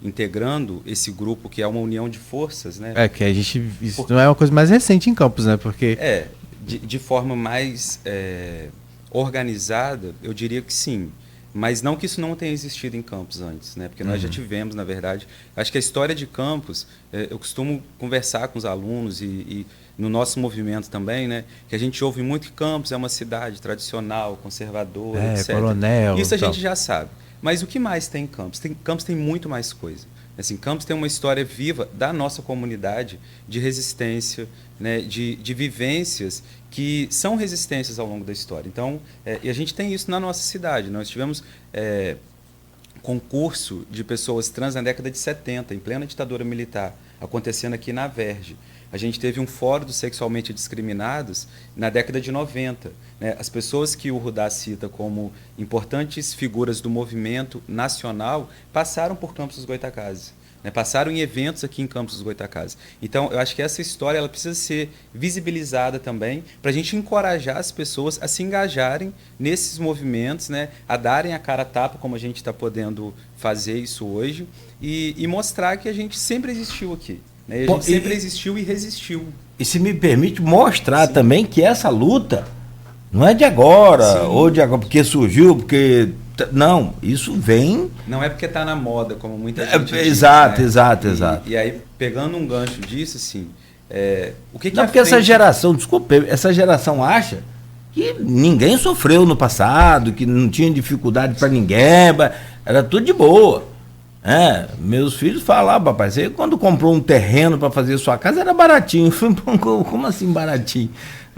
integrando esse grupo que é uma união de forças, né? Que a gente isso não é uma coisa mais recente em Campos, né? Porque de forma mais organizada, eu diria que sim. Mas não que isso não tenha existido em Campos antes, né? Porque nós já tivemos, na verdade. Acho que a história de Campos, eu costumo conversar com os alunos e no nosso movimento também, né? Que a gente ouve muito que Campos é uma cidade tradicional, conservadora, etc. Coronel. Isso a gente já sabe. Mas o que mais tem em Campos? Campos tem muito mais coisa. Assim, Campos tem uma história viva da nossa comunidade de resistência, né? de vivências que são resistências ao longo da história. Então, e a gente tem isso na nossa cidade. Nós tivemos concurso de pessoas trans na década de 70, em plena ditadura militar, acontecendo aqui na Verge. A gente teve um fórum dos sexualmente discriminados na década de 90. Né? As pessoas que o Rudá cita como importantes figuras do movimento nacional passaram por Campos dos Goytacazes. Né? Passaram em eventos aqui em Campos dos Goytacazes. Então, eu acho que essa história ela precisa ser visibilizada também para a gente encorajar as pessoas a se engajarem nesses movimentos, né? A darem a cara a tapa, como a gente está podendo fazer isso hoje, e mostrar que a gente sempre existiu aqui. Né? A gente sempre existiu e resistiu. E se me permite mostrar também que essa luta não é de agora, ou de agora porque surgiu, porque... Não, isso vem... Não é porque está na moda, como muita gente diz. Exato, né? exato. E aí, pegando um gancho disso, assim, o que não, porque essa geração, desculpa, essa geração acha que ninguém sofreu no passado, que não tinha dificuldade para ninguém, era tudo de boa. Meus filhos falavam, papai, você quando comprou um terreno para fazer sua casa era baratinho. Como assim baratinho?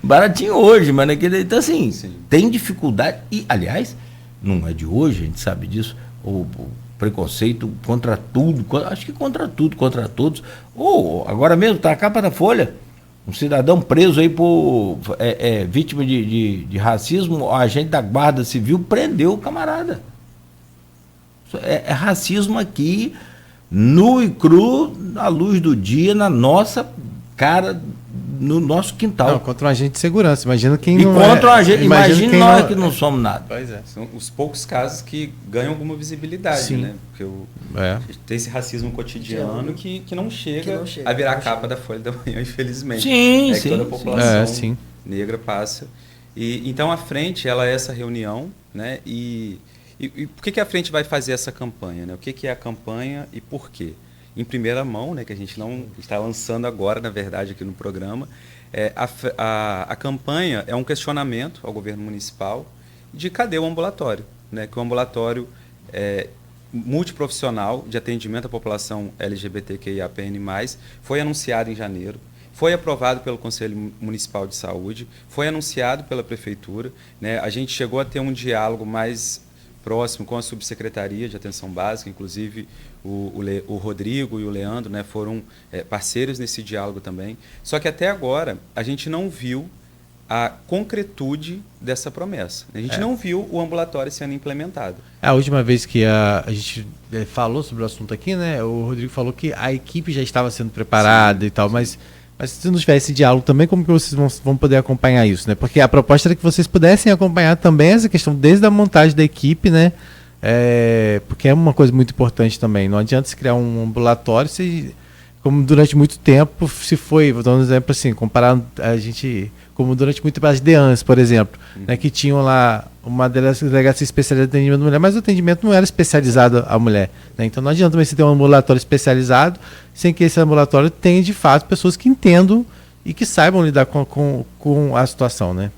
Baratinho hoje, mas naquele... Então, assim, tem dificuldade. E, aliás, não é de hoje, a gente sabe disso, o preconceito contra tudo, acho que contra tudo, contra todos. Agora mesmo, tá a capa da Folha, um cidadão preso aí por vítima de racismo, o agente da Guarda Civil prendeu o camarada. É racismo aqui, nu e cru, à luz do dia, na nossa cara, no nosso quintal. Não, contra um agente de segurança. Imagina quem e não contra um agente, imagina nós não... que não somos nada. Pois é. São os poucos casos que ganham alguma visibilidade, Sim. né? Porque a gente tem esse racismo cotidiano que não chega a virar a capa da Folha da Manhã, infelizmente. Sim, que toda a população negra passa. E então a frente, ela é essa reunião, né? E por que a frente vai fazer essa campanha? Né? O que é a campanha e por quê? Em primeira mão, né, que a gente não está lançando agora, na verdade, aqui no programa, a campanha é um questionamento ao governo municipal de cadê o ambulatório? Né? Que o ambulatório multiprofissional de atendimento à população LGBTQIAPN+, foi anunciado em janeiro, foi aprovado pelo Conselho Municipal de Saúde, foi anunciado pela Prefeitura. Né? A gente chegou a ter um diálogo mais próximo com a Subsecretaria de Atenção Básica, inclusive o Rodrigo e o Leandro, né, foram parceiros nesse diálogo também. Só que até agora a gente não viu a concretude dessa promessa. A gente não viu o ambulatório sendo implementado. A última vez que a gente falou sobre o assunto aqui, né, o Rodrigo falou que a equipe já estava sendo preparada e tal, mas se não tiver esse diálogo também, como que vocês vão poder acompanhar isso, né? Porque a proposta era que vocês pudessem acompanhar também essa questão desde a montagem da equipe, né? Porque é uma coisa muito importante também. Não adianta se criar um ambulatório como durante muito tempo se foi, vou dar um exemplo assim, comparando a gente, como durante muito tempo as DEANs, por exemplo, né, que tinham lá uma delegacia especializada em atendimento à mulher, mas o atendimento não era especializado à mulher. Né? Então não adianta também você ter um ambulatório especializado sem que esse ambulatório tenha de fato pessoas que entendam e que saibam lidar com a situação, né?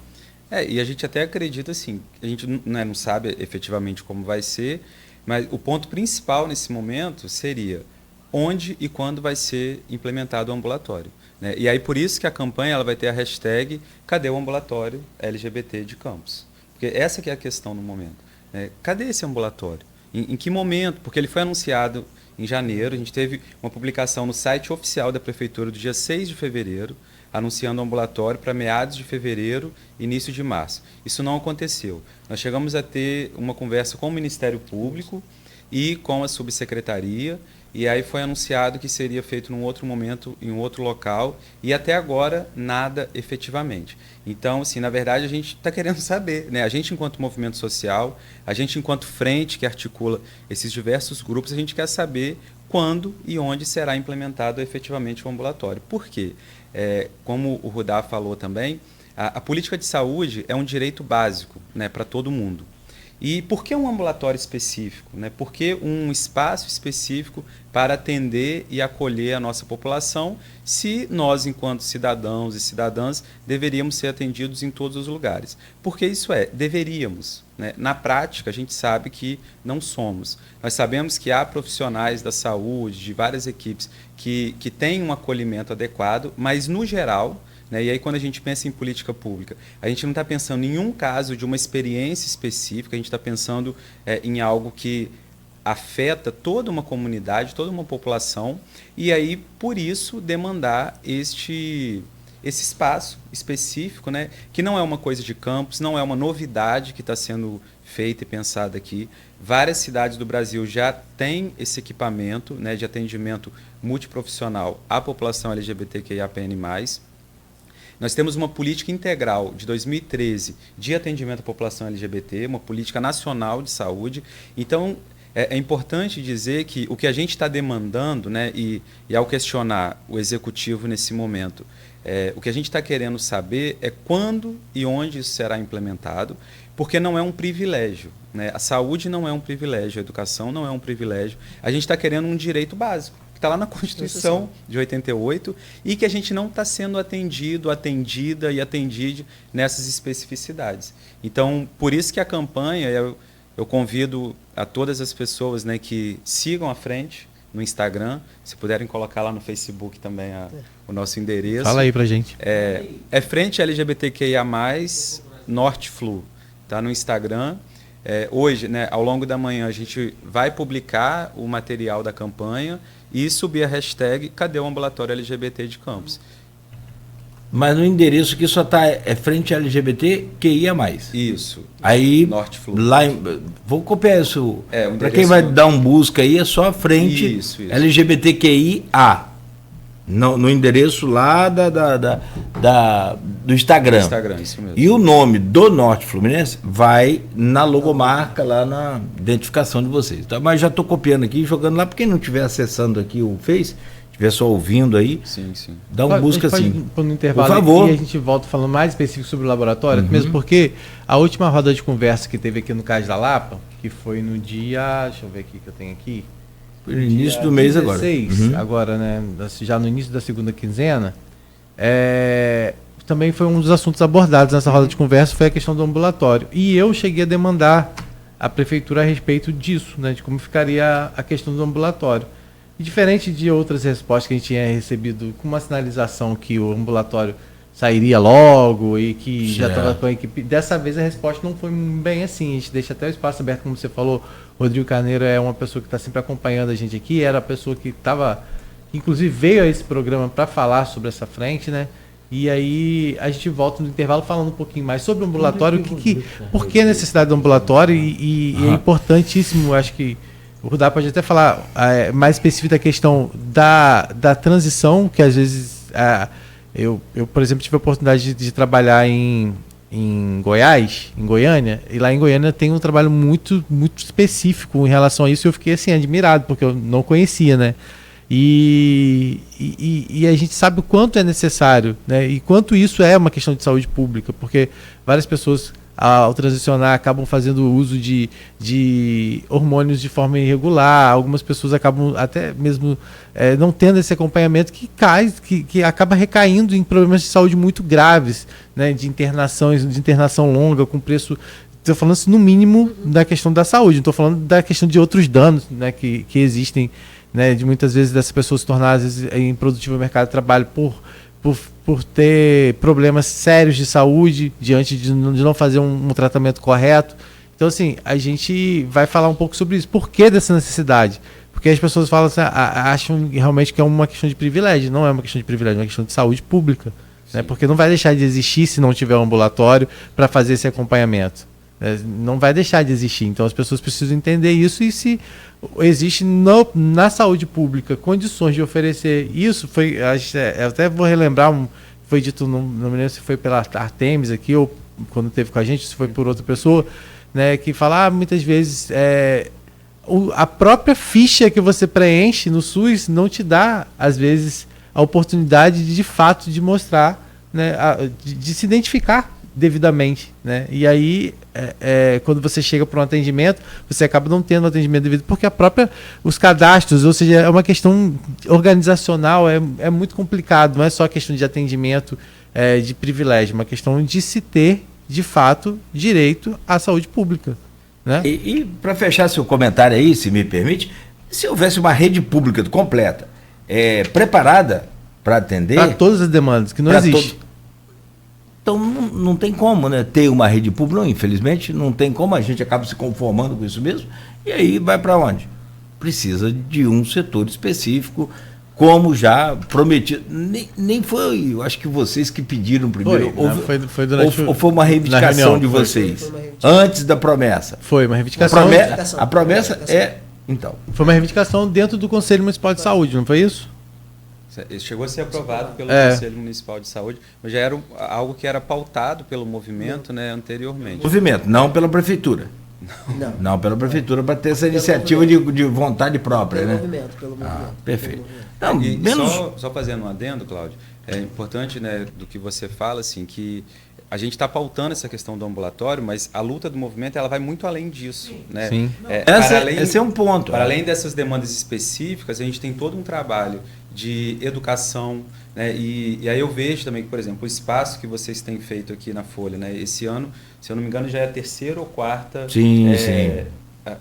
E a gente até acredita assim, a gente não sabe efetivamente como vai ser, mas o ponto principal nesse momento seria onde e quando vai ser implementado o ambulatório. Né? E aí por isso que a campanha ela vai ter a hashtag Cadê o ambulatório LGBT de Campos? Porque essa que é a questão no momento. Né? Cadê esse ambulatório? Em que momento? Porque ele foi anunciado em janeiro, a gente teve uma publicação no site oficial da Prefeitura do dia 6 de fevereiro, anunciando o ambulatório para meados de fevereiro, início de março. Isso não aconteceu. Nós chegamos a ter uma conversa com o Ministério Público e com a Subsecretaria, e aí foi anunciado que seria feito num outro momento, em um outro local, e até agora nada efetivamente. Então, assim, na verdade, a gente está querendo saber, né? A gente, enquanto movimento social, a gente, enquanto frente que articula esses diversos grupos, a gente quer saber quando e onde será implementado efetivamente o ambulatório. Por quê? Como o Rudá falou também, a política de saúde é um direito básico, né, para todo mundo. E por que um ambulatório específico? Né? Por que um espaço específico para atender e acolher a nossa população, se nós, enquanto cidadãos e cidadãs, deveríamos ser atendidos em todos os lugares? Porque isso deveríamos. Né? Na prática, a gente sabe que não somos. Nós sabemos que há profissionais da saúde, de várias equipes, que têm um acolhimento adequado, mas, no geral... E aí, quando a gente pensa em política pública, a gente não está pensando em nenhum caso de uma experiência específica, a gente está pensando em algo que afeta toda uma comunidade, toda uma população, e aí, por isso, demandar esse espaço específico, né, que não é uma coisa de campus, não é uma novidade que está sendo feita e pensada aqui. Várias cidades do Brasil já têm esse equipamento, né, de atendimento multiprofissional à população LGBTQIAPN+. Nós temos uma política integral de 2013 de atendimento à população LGBT, uma política nacional de saúde. Então, é importante dizer que o que a gente está demandando, né, e ao questionar o executivo nesse momento, o que a gente está querendo saber é quando e onde isso será implementado, porque não é um privilégio, né? A saúde não é um privilégio, a educação não é um privilégio. A gente está querendo um direito básico, que está lá na Constituição de 88, e que a gente não está sendo atendida e atendido nessas especificidades. Então, por isso que a campanha, eu convido a todas as pessoas, né, que sigam à frente no Instagram, se puderem colocar lá no Facebook também o nosso endereço. Fala aí pra gente. É Frente LGBTQIA+, Norteflu, tá no Instagram. Hoje, né, ao longo da manhã, a gente vai publicar o material da campanha e subir a hashtag Cadê o Ambulatório LGBT de Campos? Mas no endereço que só está Frente LGBTQIA+. Isso. Aí, Norteflu. lá vou copiar isso. Para quem endereço... vai dar um busca aí, é só a Frente isso. LGBTQIA. No endereço lá do Instagram. Instagram, isso mesmo. E o nome do Norte Fluminense vai na logomarca, lá na identificação de vocês. Então, mas já estou copiando aqui e jogando lá. Para quem não estiver acessando aqui o Face, estiver só ouvindo aí, sim. dá um busca assim. Pode no intervalo, por favor. E a gente volta falando mais específico sobre o laboratório, mesmo porque a última roda de conversa que teve aqui no Cais da Lapa, que foi no dia, deixa eu ver aqui que eu tenho aqui, no início do mês 16, agora, né, já no início da segunda quinzena, também foi um dos assuntos abordados nessa roda de conversa, foi a questão do ambulatório. E eu cheguei a demandar à prefeitura a respeito disso, né, de como ficaria a questão do ambulatório. E diferente de outras respostas que a gente tinha recebido com uma sinalização que o ambulatório sairia logo e que já estava com a equipe, dessa vez a resposta não foi bem assim. A gente deixa até o espaço aberto, como você falou. Rodrigo Carneiro é uma pessoa que está sempre acompanhando a gente aqui, era a pessoa que estava, inclusive veio a esse programa para falar sobre essa frente, né? E aí a gente volta no intervalo falando um pouquinho mais sobre o ambulatório, por que a necessidade do ambulatório e é importantíssimo, acho que o Rudá pode até falar mais específico da questão da transição, que às vezes eu, por exemplo, tive a oportunidade de trabalhar em Goiás, em Goiânia, e lá em Goiânia tem um trabalho muito, muito específico em relação a isso, e eu fiquei assim admirado, porque eu não conhecia, né? E a gente sabe o quanto é necessário, né? E quanto isso é uma questão de saúde pública, porque várias pessoas, ao transicionar, acabam fazendo uso de hormônios de forma irregular. Algumas pessoas acabam até mesmo não tendo esse acompanhamento que acaba recaindo em problemas de saúde muito graves, né, de internação longa, com preço. Estou falando assim, no mínimo da questão da saúde, não estou falando da questão de outros danos, né, que existem, né, de muitas vezes dessas pessoas se tornar às vezes improdutível no mercado de trabalho por ter problemas sérios de saúde diante de não fazer um tratamento correto. Então, assim, a gente vai falar um pouco sobre isso. Por que dessa necessidade? Porque as pessoas falam assim, acham realmente que é uma questão de privilégio. Não é uma questão de privilégio, é uma questão de saúde pública. Né? Porque não vai deixar de existir se não tiver um ambulatório para fazer esse acompanhamento. Não vai deixar de existir. Então, as pessoas precisam entender isso, e se existe na saúde pública condições de oferecer isso, eu até vou relembrar, foi dito, não me lembro se foi pela Artemis aqui, ou quando teve com a gente, se foi por outra pessoa, né, que fala muitas vezes a própria ficha que você preenche no SUS não te dá, às vezes, a oportunidade de fato de mostrar, né, de se identificar devidamente, né? E aí quando você chega para um atendimento, você acaba não tendo um atendimento devido, porque os cadastros, ou seja, é uma questão organizacional, é muito complicado, não é só questão de atendimento de privilégio, é uma questão de se ter, de fato, direito à saúde pública, né? E para fechar seu comentário aí, se me permite, se houvesse uma rede pública completa, preparada para atender... Para todas as demandas, que não existe. Então não tem como, né? Ter uma rede pública, não, infelizmente, não tem como, a gente acaba se conformando com isso mesmo, e aí vai para onde? Precisa de um setor específico, como já prometido. Nem foi, eu acho que vocês que pediram primeiro. Foi durante ou foi uma reivindicação de vocês? Antes da promessa? Foi uma reivindicação. A promessa é. Então. Foi uma reivindicação dentro do Conselho Municipal de Saúde, não foi isso? Chegou a ser aprovado pelo Conselho Municipal de Saúde, mas já era algo que era pautado pelo movimento, né, anteriormente. Movimento, não pela prefeitura. Não pela prefeitura, para ter essa iniciativa de vontade própria, pelo né? Movimento, pelo movimento. Perfeito. Não, menos... só fazendo um adendo, Cláudio, é importante, né, do que você fala, assim, que a gente está pautando essa questão do ambulatório, mas a luta do movimento ela vai muito além disso. Né? Sim. Esse é um ponto. Para além dessas demandas específicas, a gente tem todo um trabalho de educação, né? E aí eu vejo também que, por exemplo, o espaço que vocês têm feito aqui na Folha, né? Esse ano, se eu não me engano, já é a terceira ou quarta sim.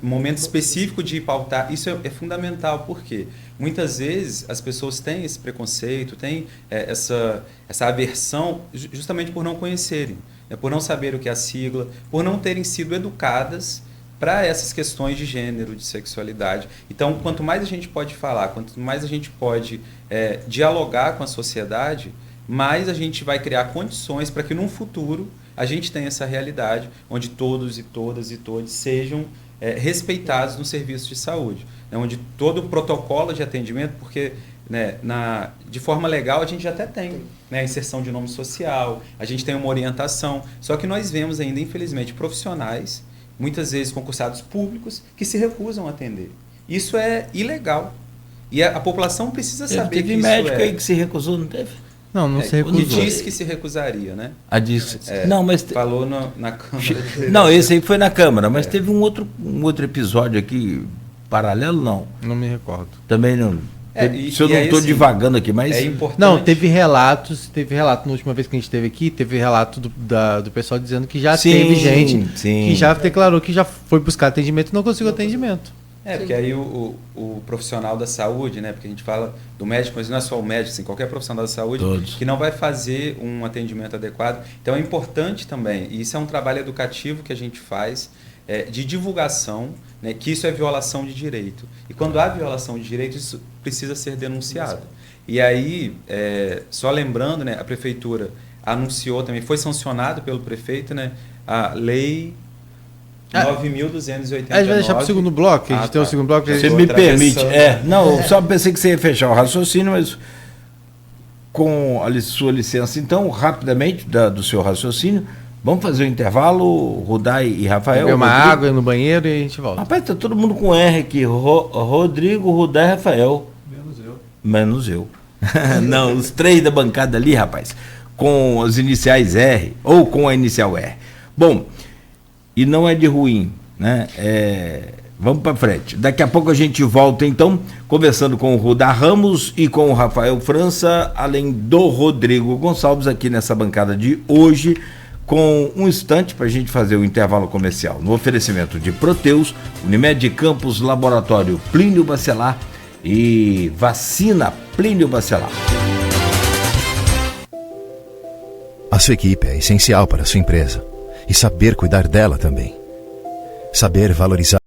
momento específico de pautar. Isso é fundamental, porque muitas vezes as pessoas têm esse preconceito, têm essa aversão justamente por não conhecerem, né? Por não saber o que é a sigla, por não terem sido educadas para essas questões de gênero, de sexualidade. Então, quanto mais a gente pode falar, quanto mais a gente pode dialogar com a sociedade, mais a gente vai criar condições para que, num futuro, a gente tenha essa realidade onde todos e todas e todos sejam respeitados no serviço de saúde, né? Onde todo o protocolo de atendimento, porque né, de forma legal a gente até tem, né, a inserção de nome social, a gente tem uma orientação, só que nós vemos ainda, infelizmente, profissionais muitas vezes concursados públicos, que se recusam a atender. Isso é ilegal. E a população precisa saber teve que isso médico aí que se recusou, não teve? Não se recusou. E disse que se recusaria, né? Não, mas falou na Câmara. Não, esse aí foi na Câmara, mas teve um outro episódio aqui, paralelo, não? Não me recordo. Também não. Se eu não estou divagando aqui, mas... É importante. Não, teve relato na última vez que a gente esteve aqui, teve relato do pessoal dizendo que já teve gente que já declarou que já foi buscar atendimento e não conseguiu atendimento. Porque aí o profissional da saúde, né? Porque a gente fala do médico, mas não é só o médico, assim, qualquer profissional da saúde que não vai fazer um atendimento adequado. Então é importante também, e isso é um trabalho educativo que a gente faz, de divulgação, né, que isso é violação de direito. E quando há violação de direito, isso precisa ser denunciado. E aí, só lembrando, né, a prefeitura anunciou também, foi sancionado pelo prefeito, né, a lei 9.289. A gente vai deixar para o segundo bloco, a gente tem o segundo bloco. Você me permite. Não, só pensei que você ia fechar o raciocínio, mas com a sua licença, então, rapidamente, do seu raciocínio, vamos fazer o intervalo, Rudá e Rafael. Beber uma água no banheiro e a gente volta. Rapaz, tá todo mundo com R aqui. Rodrigo, Rudá e Rafael. Menos eu. Não, os três da bancada ali, rapaz, com as iniciais R, ou com a inicial R. Bom, e não é de ruim, né? Vamos para frente. Daqui a pouco a gente volta, então, conversando com o Rudá Ramos e com o Rafael França, além do Rodrigo Gonçalves, aqui nessa bancada de hoje, com um instante para a gente fazer o intervalo comercial. No oferecimento de Proteus, Unimed Campos, Laboratório Plínio Bacelar e Vacina Plínio Bacelar. A sua equipe é essencial para a sua empresa. E saber cuidar dela também. Saber valorizar